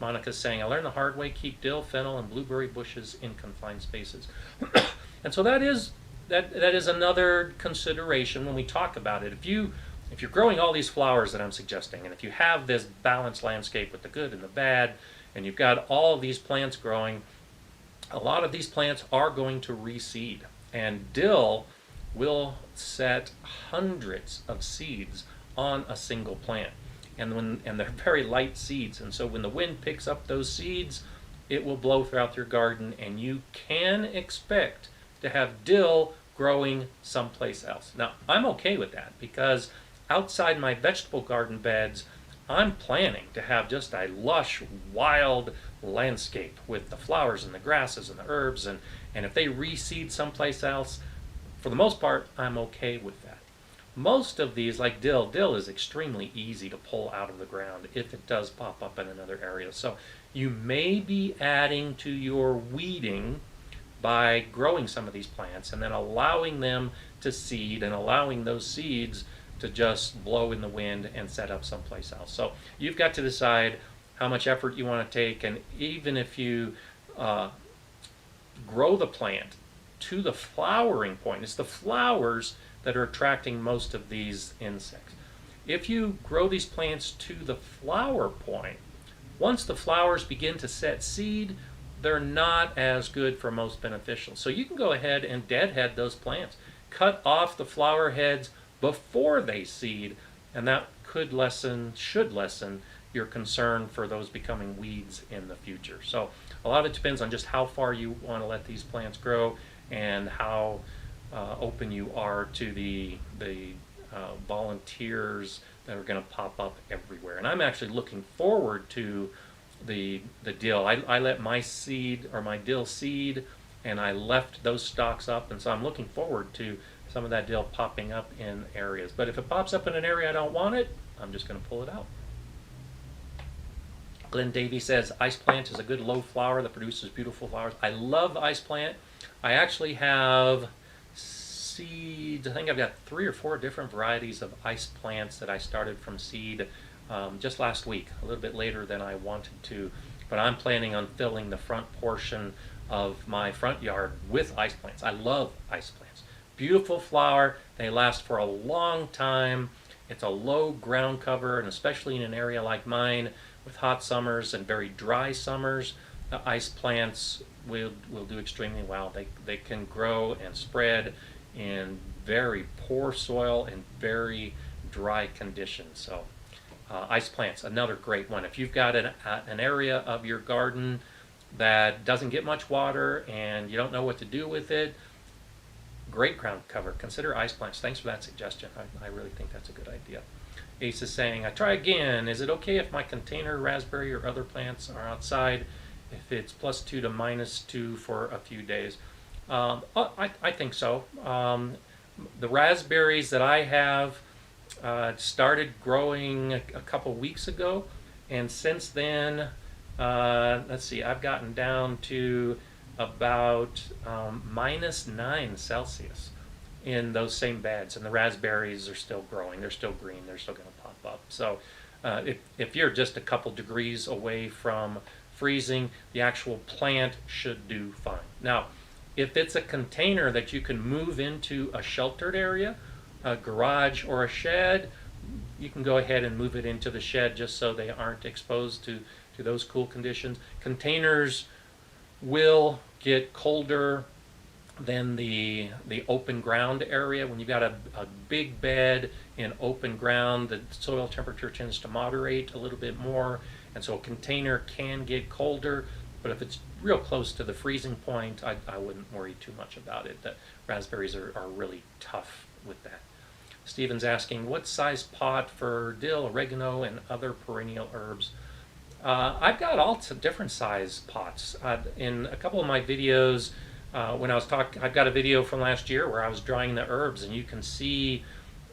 Monica's saying, I learned the hard way, keep dill, fennel, and blueberry bushes in confined spaces. And so that is another consideration when we talk about it. If you're growing all these flowers that I'm suggesting, and if you have this balanced landscape with the good and the bad, and you've got all these plants growing, a lot of these plants are going to reseed. And dill will set hundreds of seeds on a single plant. And they're very light seeds, and so when the wind picks up those seeds, it will blow throughout your garden, and you can expect to have dill growing someplace else. Now, I'm okay with that because outside my vegetable garden beds, I'm planning to have just a lush, wild landscape with the flowers and the grasses and the herbs, and if they reseed someplace else, for the most part, I'm okay with that. Most of these, like dill is extremely easy to pull out of the ground if it does pop up in another area. So you may be adding to your weeding by growing some of these plants and then allowing them to seed and allowing those seeds to just blow in the wind and set up someplace else. So you've got to decide how much effort you want to take, and even if you grow the plant to the flowering point, it's the flowers that are attracting most of these insects. If you grow these plants to the flower point, once the flowers begin to set seed, they're not as good for most beneficial. So you can go ahead and deadhead those plants. Cut off the flower heads before they seed, and that should lessen your concern for those becoming weeds in the future. So a lot of it depends on just how far you want to let these plants grow and how open you are to the volunteers that are going to pop up everywhere. And I'm actually looking forward to the dill. I let my seed, or my dill seed, and I left those stalks up, and so I'm looking forward to some of that dill popping up in areas. But if it pops up in an area I don't want it, I'm just going to pull it out. Glenn Davey says, ice plant is a good low flower that produces beautiful flowers. I love ice plant. I actually have seeds. I think I've got 3 or 4 different varieties of ice plants that I started from seed just last week, a little bit later than I wanted to. But I'm planning on filling the front portion of my front yard with ice plants. I love ice plants. Beautiful flower. They last for a long time. It's a low ground cover, and especially in an area like mine with hot summers and very dry summers, ice plants will do extremely well. They can grow and spread in very poor soil and very dry conditions. So ice plants, another great one. If you've got an area of your garden that doesn't get much water and you don't know what to do with it, great ground cover. Consider ice plants. Thanks for that suggestion. I really think that's a good idea. Ace is saying, I try again. Is it okay if my container raspberry or other plants are outside if it's +2 to -2 for a few days? I think so. The raspberries that I have started growing a couple weeks ago, and since then, let's see, I've gotten down to about -9 Celsius in those same beds, and the raspberries are still growing. They're still green. They're still going to pop up. So if you're just a couple degrees away from freezing, the actual plant should do fine. Now, if it's a container that you can move into a sheltered area, a garage or a shed, you can go ahead and move it into the shed just so they aren't exposed to those cool conditions. Containers will get colder than the open ground area. When you've got a big bed in open ground, the soil temperature tends to moderate a little bit more, and so a container can get colder. But if it's real close to the freezing point, I wouldn't worry too much about it. The raspberries are really tough with that. Stephen's asking, what size pot for dill, oregano, and other perennial herbs? I've got all different size pots. In a couple of my videos, when I was talking, I've got a video from last year where I was drying the herbs, and you can see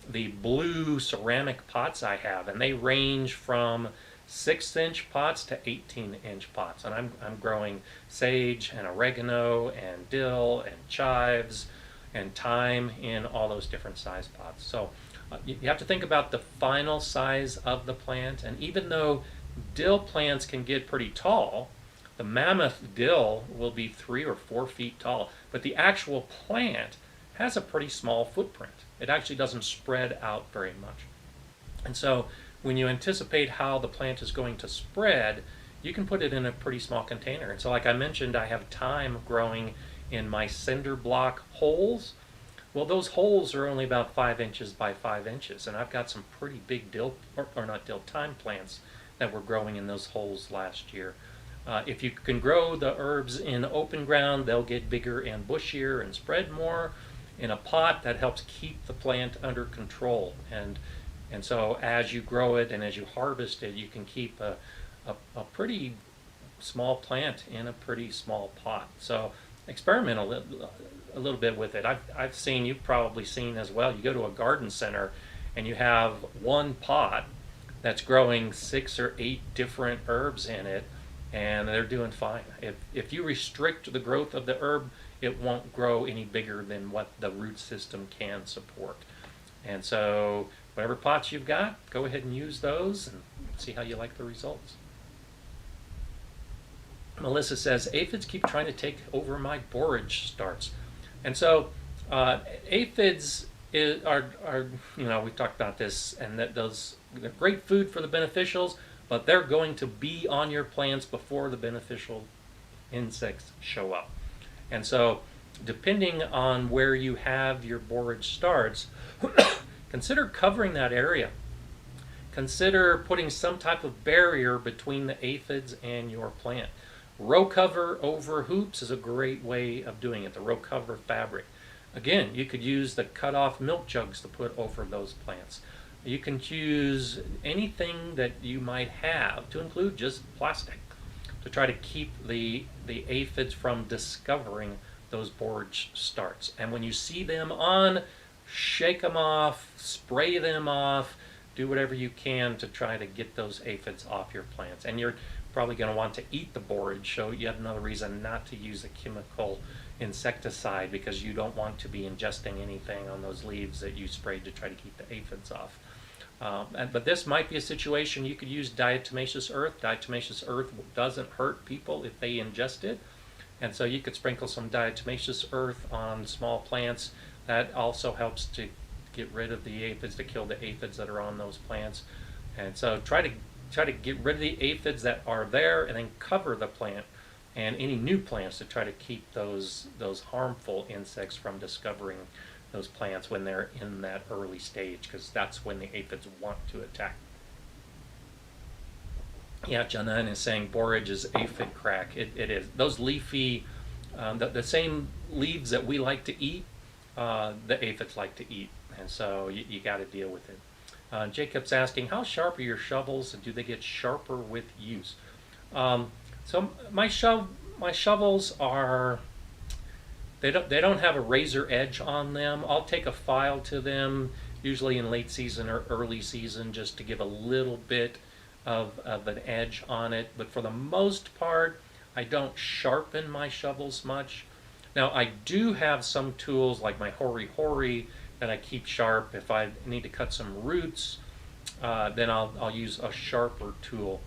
the blue ceramic pots I have, and they range from 6-inch pots to 18-inch pots, and I'm growing sage and oregano and dill and chives and thyme in all those different size pots. So you have to think about the final size of the plant, and even though dill plants can get pretty tall, the mammoth dill will be 3 or 4 feet tall, but the actual plant has a pretty small footprint. It actually doesn't spread out very much. And so when you anticipate how the plant is going to spread, you can put it in a pretty small container. And so like I mentioned, I have thyme growing in my cinder block holes. Well, those holes are only about 5 inches by 5 inches, and I've got some pretty big dill, or not dill, thyme plants that were growing in those holes last year. If you can grow the herbs in open ground, they'll get bigger and bushier and spread more. In a pot, that helps keep the plant under control. And so as you grow it and as you harvest it, you can keep a pretty small plant in a pretty small pot. So experiment a little bit with it. I've seen, you've probably seen as well, you go to a garden center and you have one pot that's growing 6 or 8 different herbs in it, and they're doing fine. If you restrict the growth of the herb, it won't grow any bigger than what the root system can support. And so whatever pots you've got, go ahead and use those and see how you like the results. Melissa says, aphids keep trying to take over my borage starts. And so aphids are, you know, we've talked about this, and that they're great food for the beneficials, but they're going to be on your plants before the beneficial insects show up. And so depending on where you have your borage starts, consider covering that area. Consider putting some type of barrier between the aphids and your plant. Row cover over hoops is a great way of doing it, the row cover fabric. Again, you could use the cut off milk jugs to put over those plants. You can choose anything that you might have, to include just plastic, to try to keep the aphids from discovering those borage starts. And when you see them on, shake them off, spray them off, do whatever you can to try to get those aphids off your plants. And you're probably going to want to eat the borage, so yet another reason not to use a chemical insecticide, because you don't want to be ingesting anything on those leaves that you sprayed to try to keep the aphids off. But this might be a situation you could use diatomaceous earth. Diatomaceous earth doesn't hurt people if they ingest it. And so you could sprinkle some diatomaceous earth on small plants. That also helps to get rid of the aphids, to kill the aphids that are on those plants. And so try to get rid of the aphids that are there, and then cover the plant and any new plants to try to keep those harmful insects from discovering those plants when they're in that early stage, because that's when the aphids want to attack. Yeah, Janan is saying borage is aphid crack. It is. Those leafy, the same leaves that we like to eat, the aphids like to eat, and so you got to deal with it. Jacob's asking, how sharp are your shovels, and do they get sharper with use? So my shovels are, they don't have a razor edge on them. I'll take a file to them, usually in late season or early season, just to give a little bit of an edge on it. But for the most part, I don't sharpen my shovels much. Now I do have some tools like my Hori Hori that I keep sharp. If I need to cut some roots, then I'll use a sharper tool.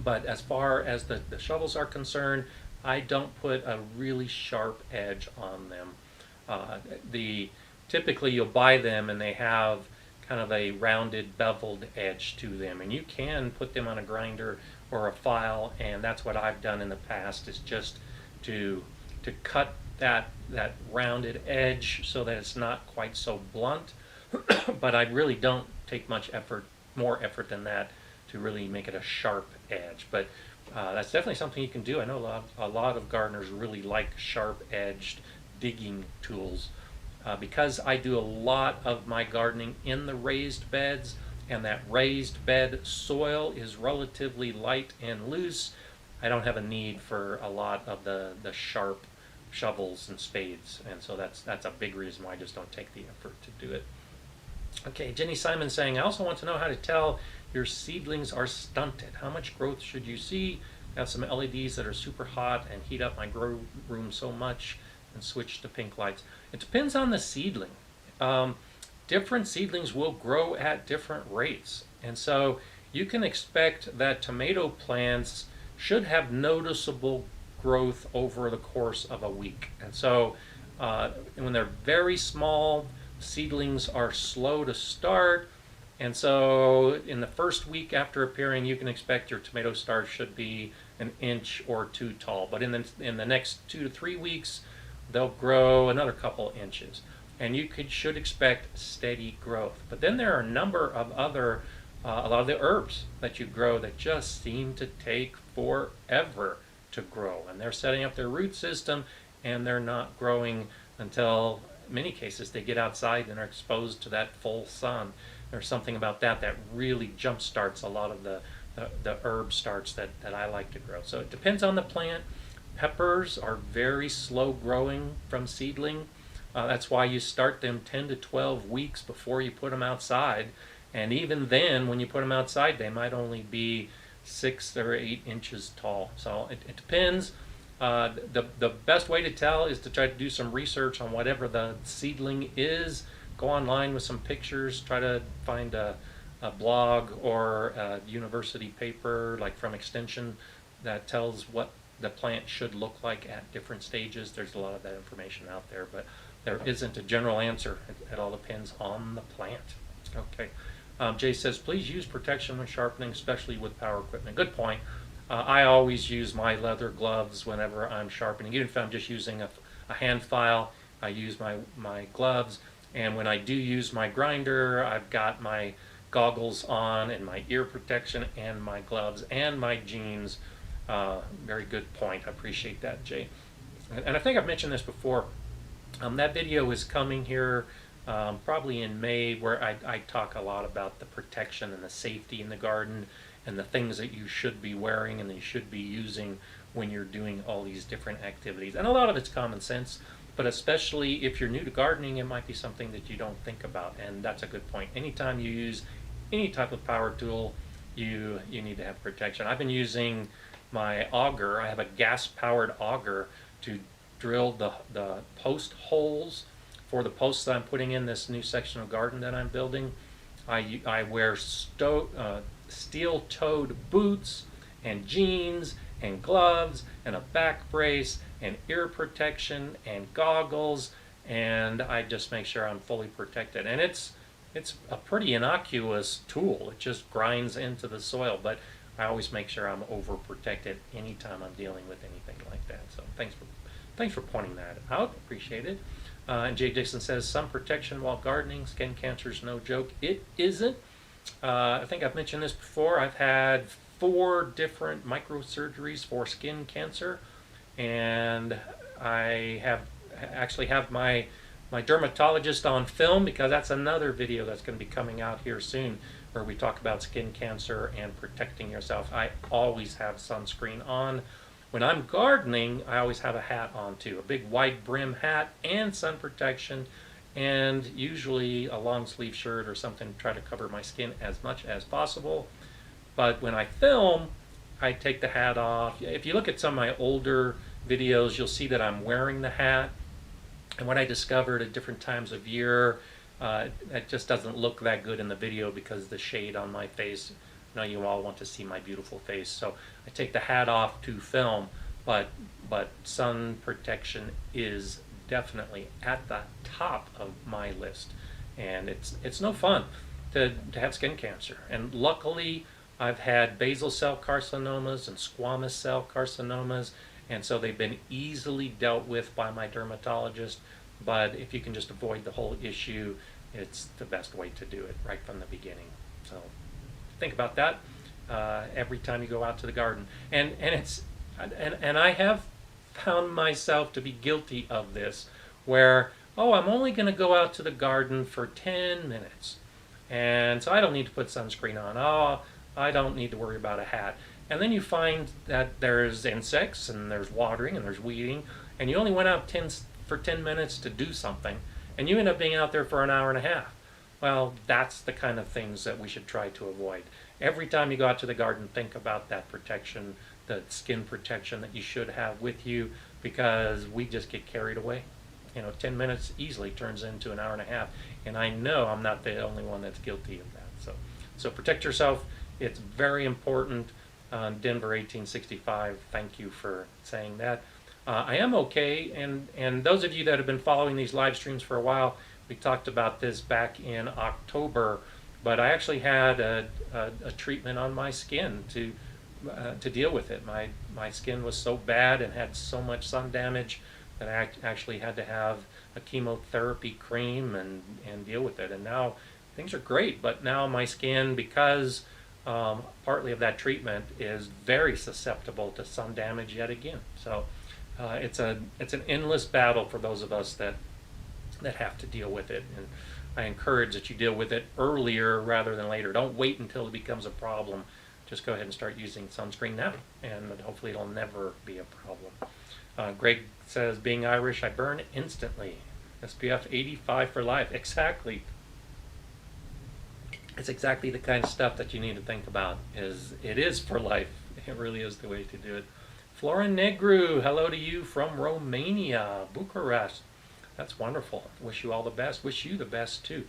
But as far as the shovels are concerned, I don't put a really sharp edge on them. Typically you'll buy them and they have kind of a rounded beveled edge to them, and you can put them on a grinder or a file, and that's what I've done in the past, is just to cut that rounded edge so that it's not quite so blunt. But I really don't take much more effort than that to really make it a sharp edge. But that's definitely something you can do. I know a lot of gardeners really like sharp-edged digging tools. Because I do a lot of my gardening in the raised beds, and that raised bed soil is relatively light and loose, I don't have a need for a lot of the sharp shovels and spades, and so that's a big reason why I just don't take the effort to do it. Okay, Jenny Simon saying, I also want to know how to tell your seedlings are stunted. How much growth should you see? I have some LEDs that are super hot and heat up my grow room so much, and switch to pink lights. It depends on the seedling. Different seedlings will grow at different rates, and so you can expect that tomato plants should have noticeable growth over the course of a week. And so when they're very small, seedlings are slow to start, and so in the first week after appearing, you can expect your tomato start should be an inch or two tall. But in the next 2 to 3 weeks, they'll grow another couple inches. and you should expect steady growth. But then there are a number of other, a lot of the herbs that you grow that just seem to take forever to grow, and they're setting up their root system, and they're not growing until, in many cases, they get outside and are exposed to that full sun. There's something about that that really jump starts a lot of the herb starts that I like to grow. So it depends on the plant. Peppers are very slow growing from seedling. That's why you start them 10 to 12 weeks before you put them outside. And even then, when you put them outside, they might only be 6 or 8 inches tall. So it depends. The best way to tell is to try to do some research on whatever the seedling is. Go online with some pictures. Try to find a blog or a university paper, like from Extension, that tells what the plant should look like at different stages. There's a lot of that information out there, but there isn't a general answer. It all depends on the plant. Okay. Jay says, please use protection when sharpening, especially with power equipment. Good point. I always use my leather gloves whenever I'm sharpening. Even if I'm just using a hand file, I use my gloves. And when I do use my grinder, I've got my goggles on and my ear protection and my gloves and my jeans. Very good point. I appreciate that, Jay. And I think I've mentioned this before. That video is coming here probably in May, where I talk a lot about the protection and the safety in the garden and the things that you should be wearing and that you should be using when you're doing all these different activities. And a lot of it's common sense, but especially if you're new to gardening, it might be something that you don't think about, and that's a good point. Anytime you use any type of power tool, you need to have protection. I've been using my auger. I have a gas-powered auger to drill the post holes for the posts that I'm putting in this new section of garden that I'm building. I wear steel-toed boots and jeans and gloves and a back brace and ear protection and goggles, and I just make sure I'm fully protected. And it's a pretty innocuous tool. It just grinds into the soil, but I always make sure I'm overprotected anytime I'm dealing with anything like that. So thanks for pointing that out. Appreciate it. And Jay Dixon says, sun protection while gardening, skin cancer is no joke. It isn't. I think I've mentioned this before. I've had 4 different microsurgeries for skin cancer, and I actually have my dermatologist on film, because that's another video that's going to be coming out here soon, where we talk about skin cancer and protecting yourself. I always have sunscreen on. When I'm gardening, I always have a hat on too, a big wide brim hat and sun protection, and usually a long sleeve shirt or something to try to cover my skin as much as possible. But when I film, I take the hat off. If you look at some of my older videos, you'll see that I'm wearing the hat. And what I discovered at different times of year, it just doesn't look that good in the video because the shade on my face. I know you all want to see my beautiful face, so I take the hat off to film, but sun protection is definitely at the top of my list. And it's no fun to have skin cancer. And luckily, I've had basal cell carcinomas and squamous cell carcinomas, and so they've been easily dealt with by my dermatologist. But if you can just avoid the whole issue, it's the best way to do it right from the beginning. So think about that every time you go out to the garden. And I have found myself to be guilty of this, where, oh, I'm only going to go out to the garden for 10 minutes, and so I don't need to put sunscreen on. Oh, I don't need to worry about a hat. And then you find that there's insects, and there's watering, and there's weeding, and you only went out for 10 minutes to do something, and you end up being out there for an hour and a half. Well, that's the kind of things that we should try to avoid. Every time you go out to the garden, think about that protection, the skin protection that you should have with you, because we just get carried away. 10 minutes easily turns into an hour and a half, and I know I'm not the only one that's guilty of that. So protect yourself. It's very important. Denver 1865, thank you for saying that. I am okay, and those of you that have been following these live streams for a while, we talked about this back in October, but I actually had a treatment on my skin to deal with it. My skin was so bad and had so much sun damage that I actually had to have a chemotherapy cream and deal with it. And now things are great, but now my skin, because partly of that treatment, is very susceptible to sun damage yet again. So it's an endless battle for those of us that have to deal with it. And I encourage that you deal with it earlier rather than later. Don't wait until it becomes a problem. Just go ahead and start using sunscreen now, and hopefully it'll never be a problem. Greg says, being Irish, I burn instantly. SPF 85 for life. Exactly. It's exactly the kind of stuff that you need to think about. It is for life. It really is the way to do it. Flora Negru, hello to you from Romania, Bucharest. That's wonderful. Wish you all the best. Wish you the best too.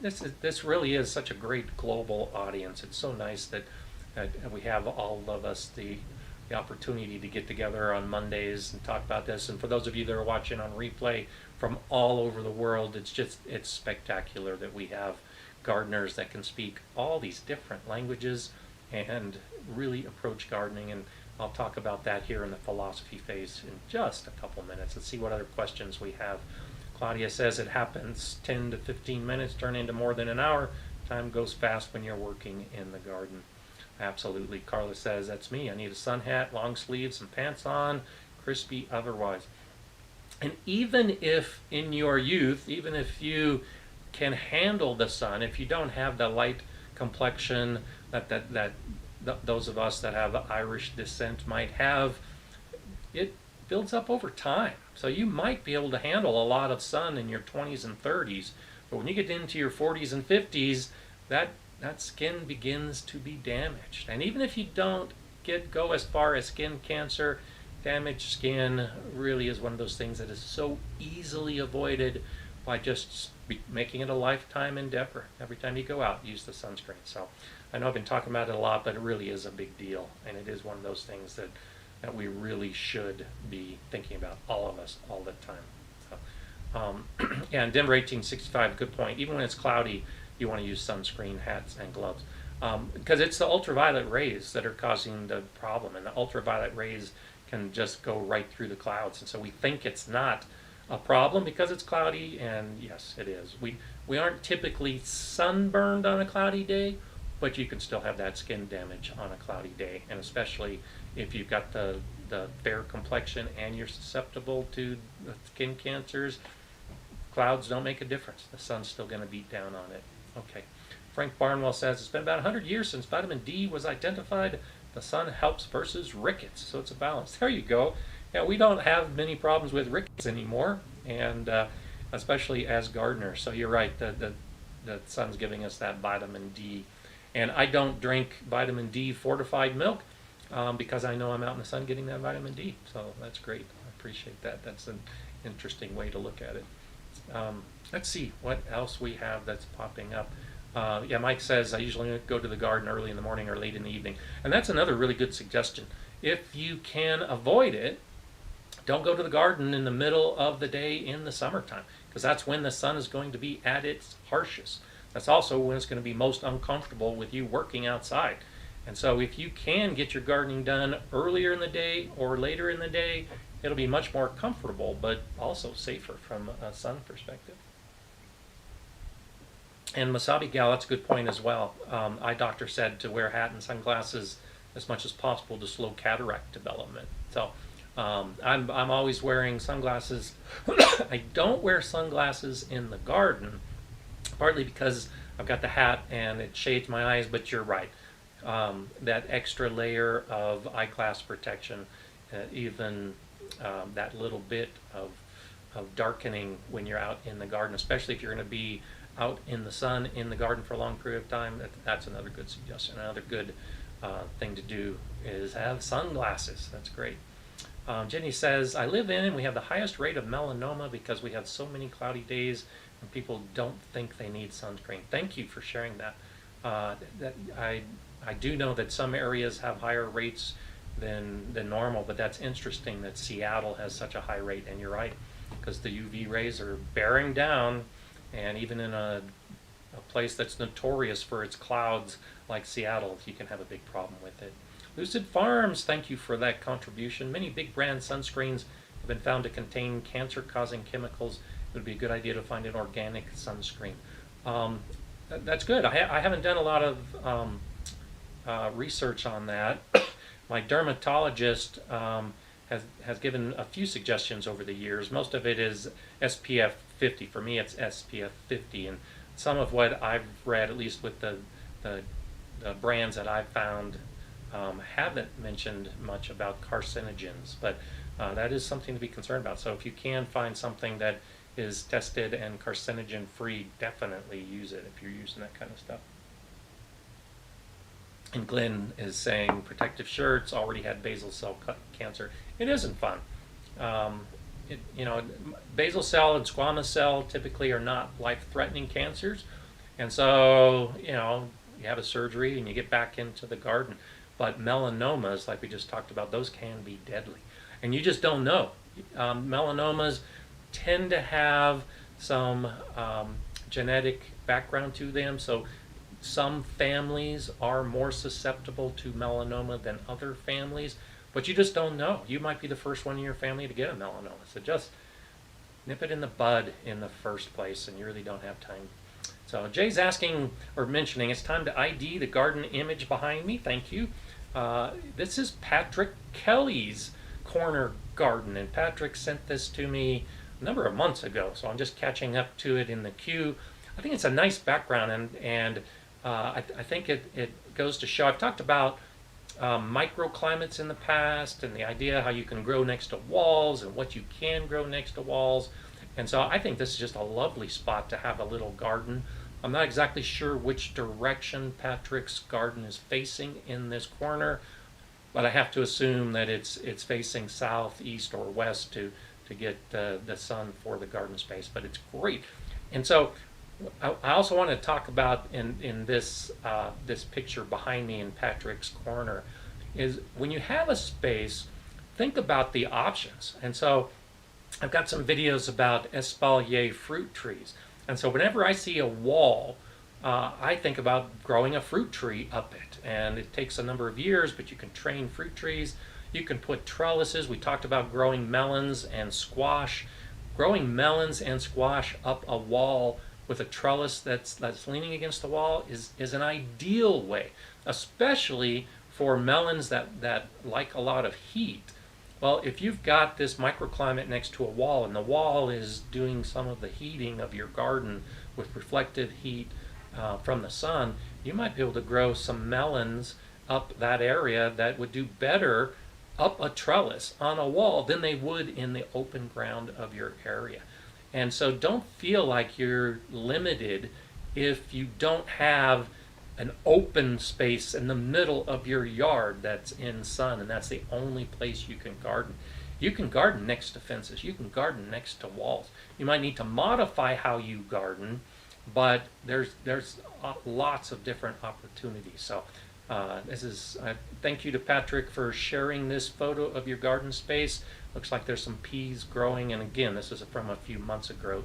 This really is such a great global audience. It's so nice that we have all of us the opportunity to get together on Mondays and talk about this. And for those of you that are watching on replay from all over the world, it's spectacular that we have gardeners that can speak all these different languages and really approach gardening. And I'll talk about that here in the philosophy phase in just a couple minutes. Let's see what other questions we have. Claudia says it happens 10 to 15 minutes turn into more than an hour. Time goes fast when you're working in the garden. Absolutely. Carla says, that's me. I need a sun hat, long sleeves, and pants on, crispy otherwise. And even if in your youth, even if you can handle the sun, if you don't have the light complexion that those of us that have Irish descent might have, it builds up over time. So you might be able to handle a lot of sun in your 20s and 30s, but when you get into your 40s and 50s, that skin begins to be damaged. And even if you don't go as far as skin cancer, damaged skin really is one of those things that is so easily avoided by just making it a lifetime endeavor. Every time you go out, use the sunscreen. So I know I've been talking about it a lot, but it really is a big deal, and it is one of those things that we really should be thinking about, all of us, all the time. So, and Denver 1865, good point. Even when it's cloudy, you want to use sunscreen, hats, and gloves, because it's the ultraviolet rays that are causing the problem, and the ultraviolet rays can just go right through the clouds. And so we think it's not a problem because it's cloudy, and yes, it is. We aren't typically sunburned on a cloudy day, but you can still have that skin damage on a cloudy day, and especially if you've got the fair complexion and you're susceptible to skin cancers, clouds don't make a difference. The sun's still going to beat down on it. Okay. Frank Barnwell says, it's been about 100 years since vitamin D was identified. The sun helps versus rickets, so it's a balance. There you go. Yeah, we don't have many problems with rickets anymore, and especially as gardeners. So you're right, the sun's giving us that vitamin D. And I don't drink vitamin D fortified milk because I know I'm out in the sun getting that vitamin D. So that's great. I appreciate that. That's an interesting way to look at it. Let's see what else we have that's popping up. Yeah, Mike says, I usually go to the garden early in the morning or late in the evening. And that's another really good suggestion. If you can avoid it, don't go to the garden in the middle of the day in the summertime, because that's when the sun is going to be at its harshest. That's also when it's going to be most uncomfortable with you working outside. And so if you can get your gardening done earlier in the day or later in the day, it'll be much more comfortable, but also safer from a sun perspective. And Masabi Gal, that's a good point as well. Eye doctor said to wear a hat and sunglasses as much as possible to slow cataract development. So I'm always wearing sunglasses. I don't wear sunglasses in the garden, partly because I've got the hat and it shades my eyes, but you're right. That extra layer of eyeglass protection, even that little bit of darkening when you're out in the garden, especially if you're going to be out in the sun in the garden for a long period of time, that's another good suggestion. Another good thing to do is have sunglasses. That's great. Jenny says, I live in and we have the highest rate of melanoma because we have so many cloudy days and people don't think they need sunscreen. Thank you for sharing that. I do know that some areas have higher rates than normal, but that's interesting that Seattle has such a high rate, and you're right, because the UV rays are bearing down, and even in a place that's notorious for its clouds like Seattle, you can have a big problem with it. Lucid Farms, thank you for that contribution. Many big brand sunscreens have been found to contain cancer-causing chemicals. It would be a good idea to find an organic sunscreen. That's good. I haven't done a lot of research on that. My dermatologist has given a few suggestions over the years. Most of it is SPF 50. For me, it's SPF 50, and some of what I've read, at least with the brands that I've found, haven't mentioned much about carcinogens, but that is something to be concerned about. So if you can find something that is tested and carcinogen free, definitely use it if you're using that kind of stuff. And Glenn is saying protective shirts already had basal cell cancer. It isn't fun. Basal cell and squamous cell typically are not life-threatening cancers, and so you have a surgery and you get back into the garden. But melanomas, like we just talked about, those can be deadly, and you just don't know. Melanomas tend to have some genetic background to them, so some families are more susceptible to melanoma than other families, but you just don't know. You might be the first one in your family to get a melanoma, so just nip it in the bud in the first place, and you really don't have time. So Jay's asking or mentioning it's time to ID the garden image behind me. Thank you. This is Patrick Kelly's corner garden, and Patrick sent this to me a number of months ago, so I'm just catching up to it in the queue. I think it's a nice background, and I think it goes to show. I've talked about microclimates in the past, and the idea how you can grow next to walls and what you can grow next to walls. And so I think this is just a lovely spot to have a little garden. I'm not exactly sure which direction Patrick's garden is facing in this corner, but I have to assume that it's facing south, east, or west to get the sun for the garden space. But it's great. And so I also want to talk about in this this picture behind me in Patrick's corner is when you have a space, think about the options. And so I've got some videos about espalier fruit trees. And so whenever I see a wall, I think about growing a fruit tree up it. And it takes a number of years, but you can train fruit trees. You can put trellises. We talked about growing melons and squash. Growing melons and squash up a wall with a trellis that's leaning against the wall is an ideal way, especially for melons that like a lot of heat. Well, if you've got this microclimate next to a wall and the wall is doing some of the heating of your garden with reflected heat from the sun, you might be able to grow some melons up that area that would do better up a trellis on a wall than they would in the open ground of your area. And so don't feel like you're limited if you don't have an open space in the middle of your yard that's in sun, and that's the only place you can garden. You can garden next to fences. You can garden next to walls. You might need to modify how you garden, but there's lots of different opportunities. So thank you to Patrick for sharing this photo of your garden space. Looks like there's some peas growing, and again, this is from a few months ago,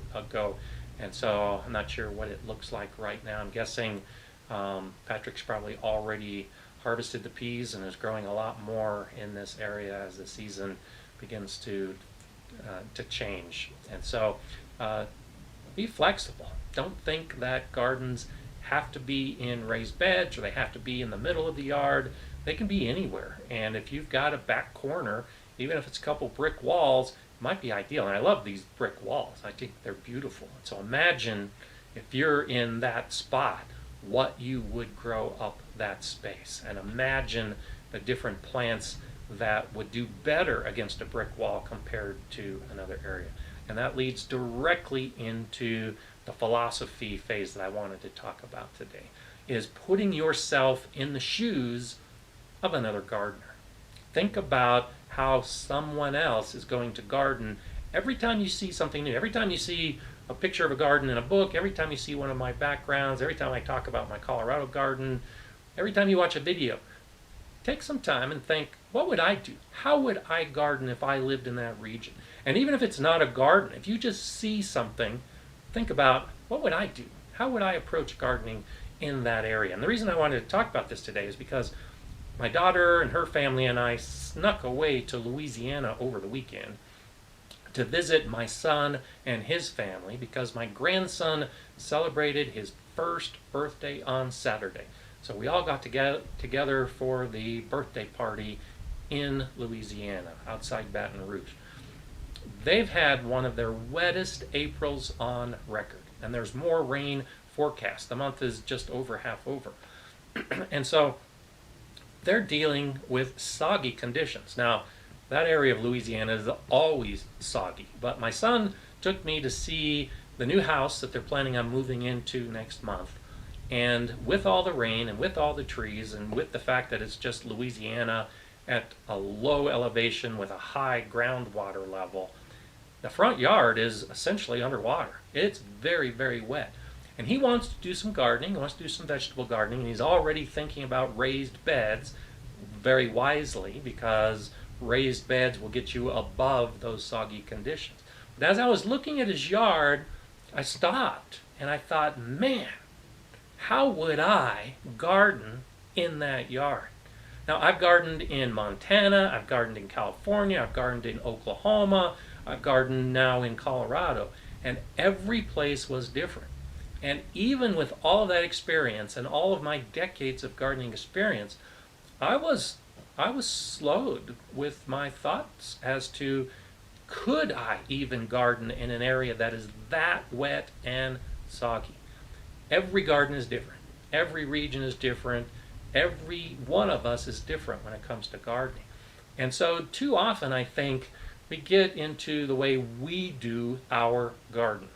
and so I'm not sure what it looks like right now. I'm guessing Patrick's probably already harvested the peas and is growing a lot more in this area as the season begins to change. And so be flexible. Don't think that gardens have to be in raised beds or they have to be in the middle of the yard. They can be anywhere. And if you've got a back corner, even if it's a couple brick walls, it might be ideal. And I love these brick walls. I think they're beautiful. And so imagine if you're in that spot, what you would grow up that space. And imagine the different plants that would do better against a brick wall compared to another area. And that leads directly into the philosophy phase that I wanted to talk about today, is putting yourself in the shoes of another gardener. Think about how someone else is going to garden. Every time you see something new, every time you see a picture of a garden in a book, every time you see one of my backgrounds, every time I talk about my Colorado garden, every time you watch a video, take some time and think, what would I do? How would I garden if I lived in that region? And even if it's not a garden, if you just see something, think about, what would I do? How would I approach gardening in that area? And the reason I wanted to talk about this today is because my daughter and her family and I snuck away to Louisiana over the weekend. to visit my son and his family because my grandson celebrated his first birthday on Saturday. So we all got together for the birthday party in Louisiana, outside Baton Rouge. They've had one of their wettest Aprils on record, and there's more rain forecast. The month is just over half over. And so they're dealing with soggy conditions. Now, that area of Louisiana is always soggy, but my son took me to see the new house that they're planning on moving into next month. And with all the rain and with all the trees and with the fact that it's just Louisiana at a low elevation with a high groundwater level, the front yard is essentially underwater. It's very, very wet. And he wants to do some gardening, he wants to do some vegetable gardening, and he's already thinking about raised beds, very wisely, because raised beds will get you above those soggy conditions. But as I was looking at his yard, I stopped and I thought, man, how would I garden in that yard? Now, I've gardened in Montana, I've gardened in California, I've gardened in Oklahoma, I've gardened now in Colorado, and every place was different. And even with all of that experience and all of my decades of gardening experience, I was slowed with my thoughts as to, could I even garden in an area that is that wet and soggy? Every garden is different. Every region is different. Every one of us is different when it comes to gardening. And so too often I think we get into the way we do our garden.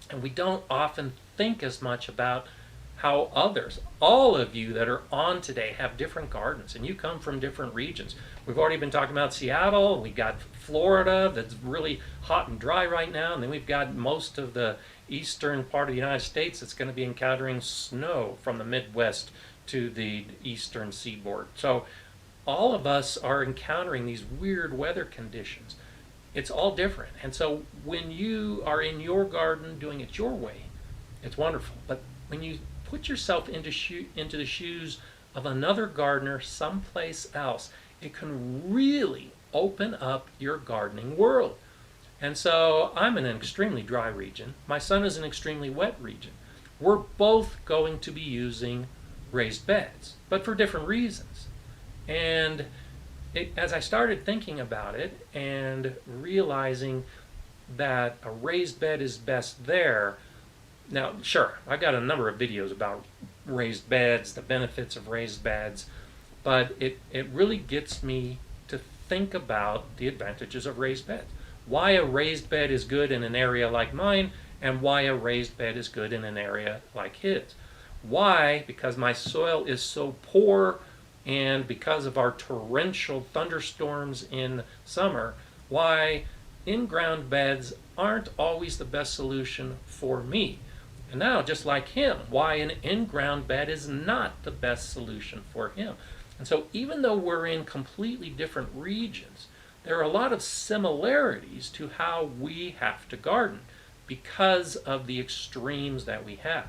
And we don't often think as much about how others, all of you that are on today, have different gardens, and you come from different regions. We've already been talking about Seattle, we've got Florida that's really hot and dry right now, and then we've got most of the eastern part of the United States that's going to be encountering snow from the Midwest to the eastern seaboard. So all of us are encountering these weird weather conditions. It's all different. And so when you are in your garden doing it your way, it's wonderful. But when you put yourself into the shoes of another gardener someplace else, it can really open up your gardening world. And so I'm in an extremely dry region. My son is an extremely wet region. We're both going to be using raised beds, but for different reasons. And as I started thinking about it and realizing that a raised bed is best there, now, sure, I've got a number of videos about raised beds, the benefits of raised beds, but it really gets me to think about the advantages of raised beds. Why a raised bed is good in an area like mine, and why a raised bed is good in an area like his. Why? Because my soil is so poor, and because of our torrential thunderstorms in summer, why in-ground beds aren't always the best solution for me. And now, just like him, why an in-ground bed is not the best solution for him. And so even though we're in completely different regions, there are a lot of similarities to how we have to garden because of the extremes that we have.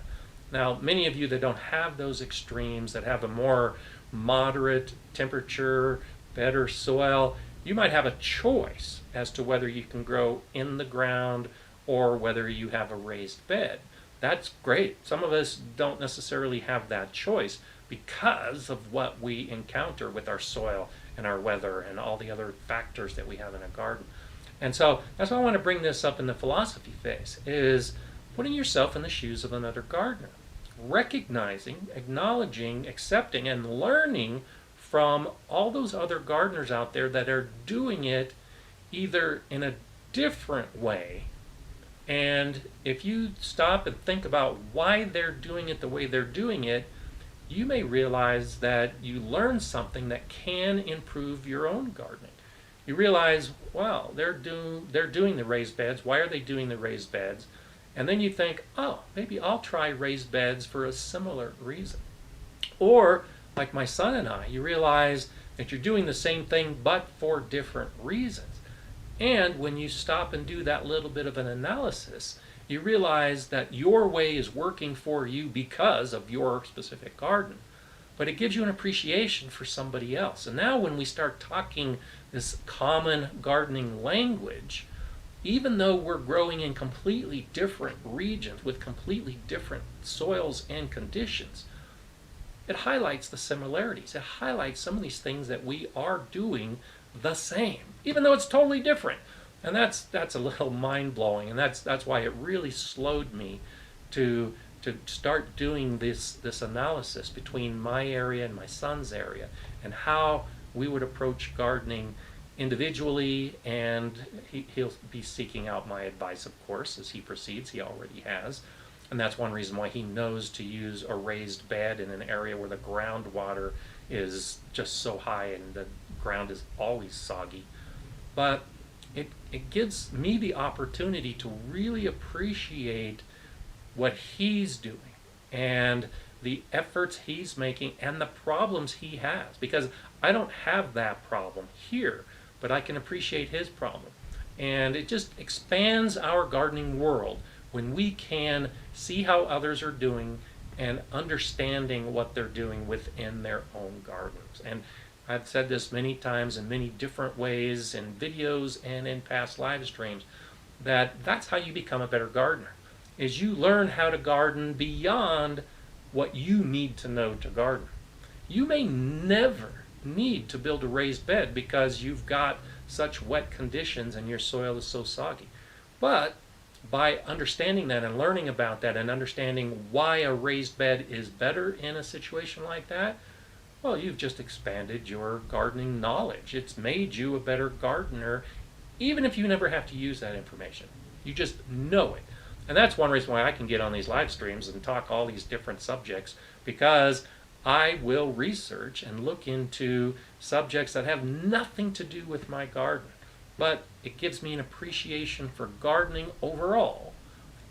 Now, many of you that don't have those extremes, that have a more moderate temperature, better soil, you might have a choice as to whether you can grow in the ground or whether you have a raised bed. That's great. Some of us don't necessarily have that choice because of what we encounter with our soil and our weather and all the other factors that we have in a garden. And so that's why I want to bring this up in the philosophy phase, is putting yourself in the shoes of another gardener, recognizing, acknowledging, accepting, and learning from all those other gardeners out there that are doing it either in a different way. And if you stop and think about why they're doing it the way they're doing it, you may realize that you learn something that can improve your own gardening. You realize, wow, they're doing the raised beds. Why are they doing the raised beds? And then you think, oh, maybe I'll try raised beds for a similar reason. Or, like my son and I, you realize that you're doing the same thing but for different reasons. And when you stop and do that little bit of an analysis, you realize that your way is working for you because of your specific garden. But it gives you an appreciation for somebody else. And now when we start talking this common gardening language, even though we're growing in completely different regions with completely different soils and conditions, it highlights the similarities. It highlights some of these things that we are doing the same, even though it's totally different. And that's a little mind-blowing, and that's why it really slowed me to start doing this analysis between my area and my son's area, and how we would approach gardening individually, and he'll be seeking out my advice, of course, as he proceeds. He already has. And that's one reason why he knows to use a raised bed in an area where the groundwater is just so high and the ground is always soggy. But it gives me the opportunity to really appreciate what he's doing and the efforts he's making and the problems he has. Because I don't have that problem here, but I can appreciate his problem. And it just expands our gardening world when we can see how others are doing and understanding what they're doing within their own gardens. And I've said this many times in many different ways in videos and in past live streams, that's how you become a better gardener, is you learn how to garden beyond what you need to know to garden. You may never need to build a raised bed because you've got such wet conditions and your soil is so soggy. But by understanding that and learning about that and understanding why a raised bed is better in a situation like that, well, you've just expanded your gardening knowledge. It's made you a better gardener, even if you never have to use that information. You just know it. And that's one reason why I can get on these live streams and talk all these different subjects, because I will research and look into subjects that have nothing to do with my garden. But it gives me an appreciation for gardening overall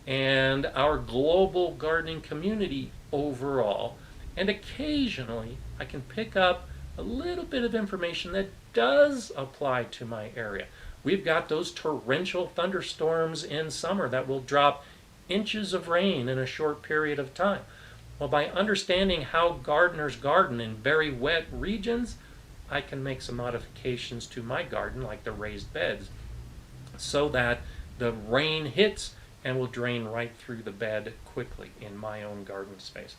and our global gardening community overall. And occasionally I can pick up a little bit of information that does apply to my area. We've got those torrential thunderstorms in summer that will drop inches of rain in a short period of time. Well, by understanding how gardeners garden in very wet regions, I can make some modifications to my garden, like the raised beds, so that the rain hits and will drain right through the bed quickly in my own garden space.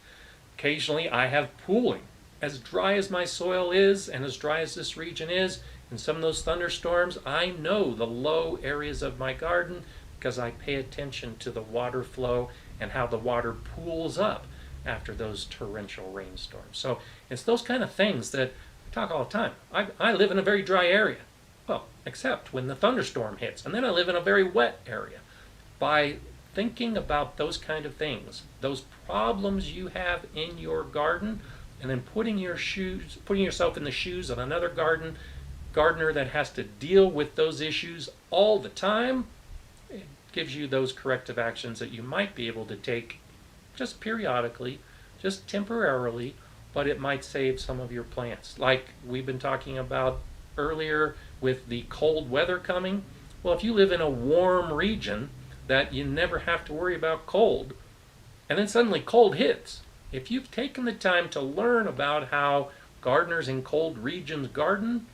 Occasionally I have pooling. As dry as my soil is and as dry as this region is, in some of those thunderstorms, I know the low areas of my garden because I pay attention to the water flow and how the water pools up after those torrential rainstorms. So it's those kind of things that I talk all the time. I live in a very dry area. Well, except when the thunderstorm hits. And then I live in a very wet area. By thinking about those kind of things, those problems you have in your garden, and then putting yourself in the shoes of another gardener that has to deal with those issues all the time, it gives you those corrective actions that you might be able to take just periodically, just temporarily, but it might save some of your plants. Like we've been talking about earlier with the cold weather coming. Well, if you live in a warm region that you never have to worry about cold, and then suddenly cold hits, if you've taken the time to learn about how gardeners in cold regions garden,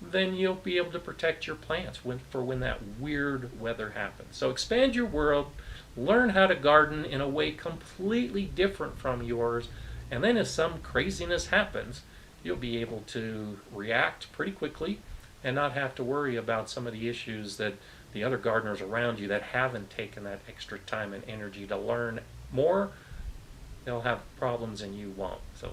then you'll be able to protect your plants for when that weird weather happens. So expand your world, learn how to garden in a way completely different from yours, and then if some craziness happens, you'll be able to react pretty quickly and not have to worry about some of the issues that the other gardeners around you that haven't taken that extra time and energy to learn more, they'll have problems and you won't. So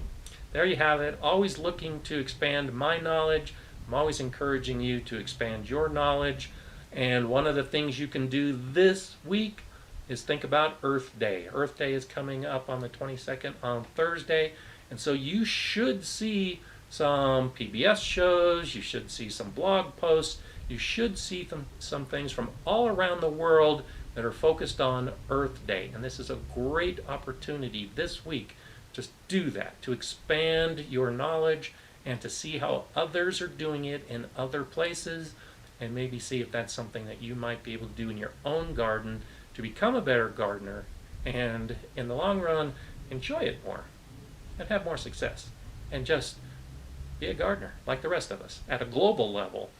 there you have it. Always looking to expand my knowledge. I'm always encouraging you to expand your knowledge. And one of the things you can do this week is think about Earth Day. Earth Day is coming up on the 22nd on Thursday. And so you should see some PBS shows. You should see some blog posts. You should see some things from all around the world that are focused on Earth Day. And this is a great opportunity this week to do that, to expand your knowledge and to see how others are doing it in other places, and maybe see if that's something that you might be able to do in your own garden to become a better gardener and, in the long run, enjoy it more and have more success and just be a gardener like the rest of us at a global level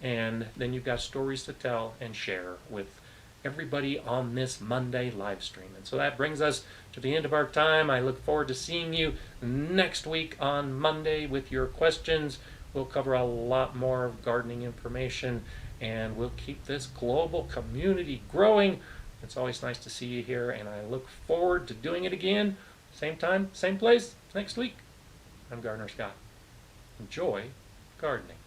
and then you've got stories to tell and share with everybody on this Monday live stream. And so that brings us to the end of our time. I look forward to seeing you next week on Monday with your questions. We'll cover a lot more of gardening information, and we'll keep this global community growing. It's always nice to see you here, and I look forward to doing it again. Same time, same place, next week. I'm Gardener Scott. Enjoy gardening.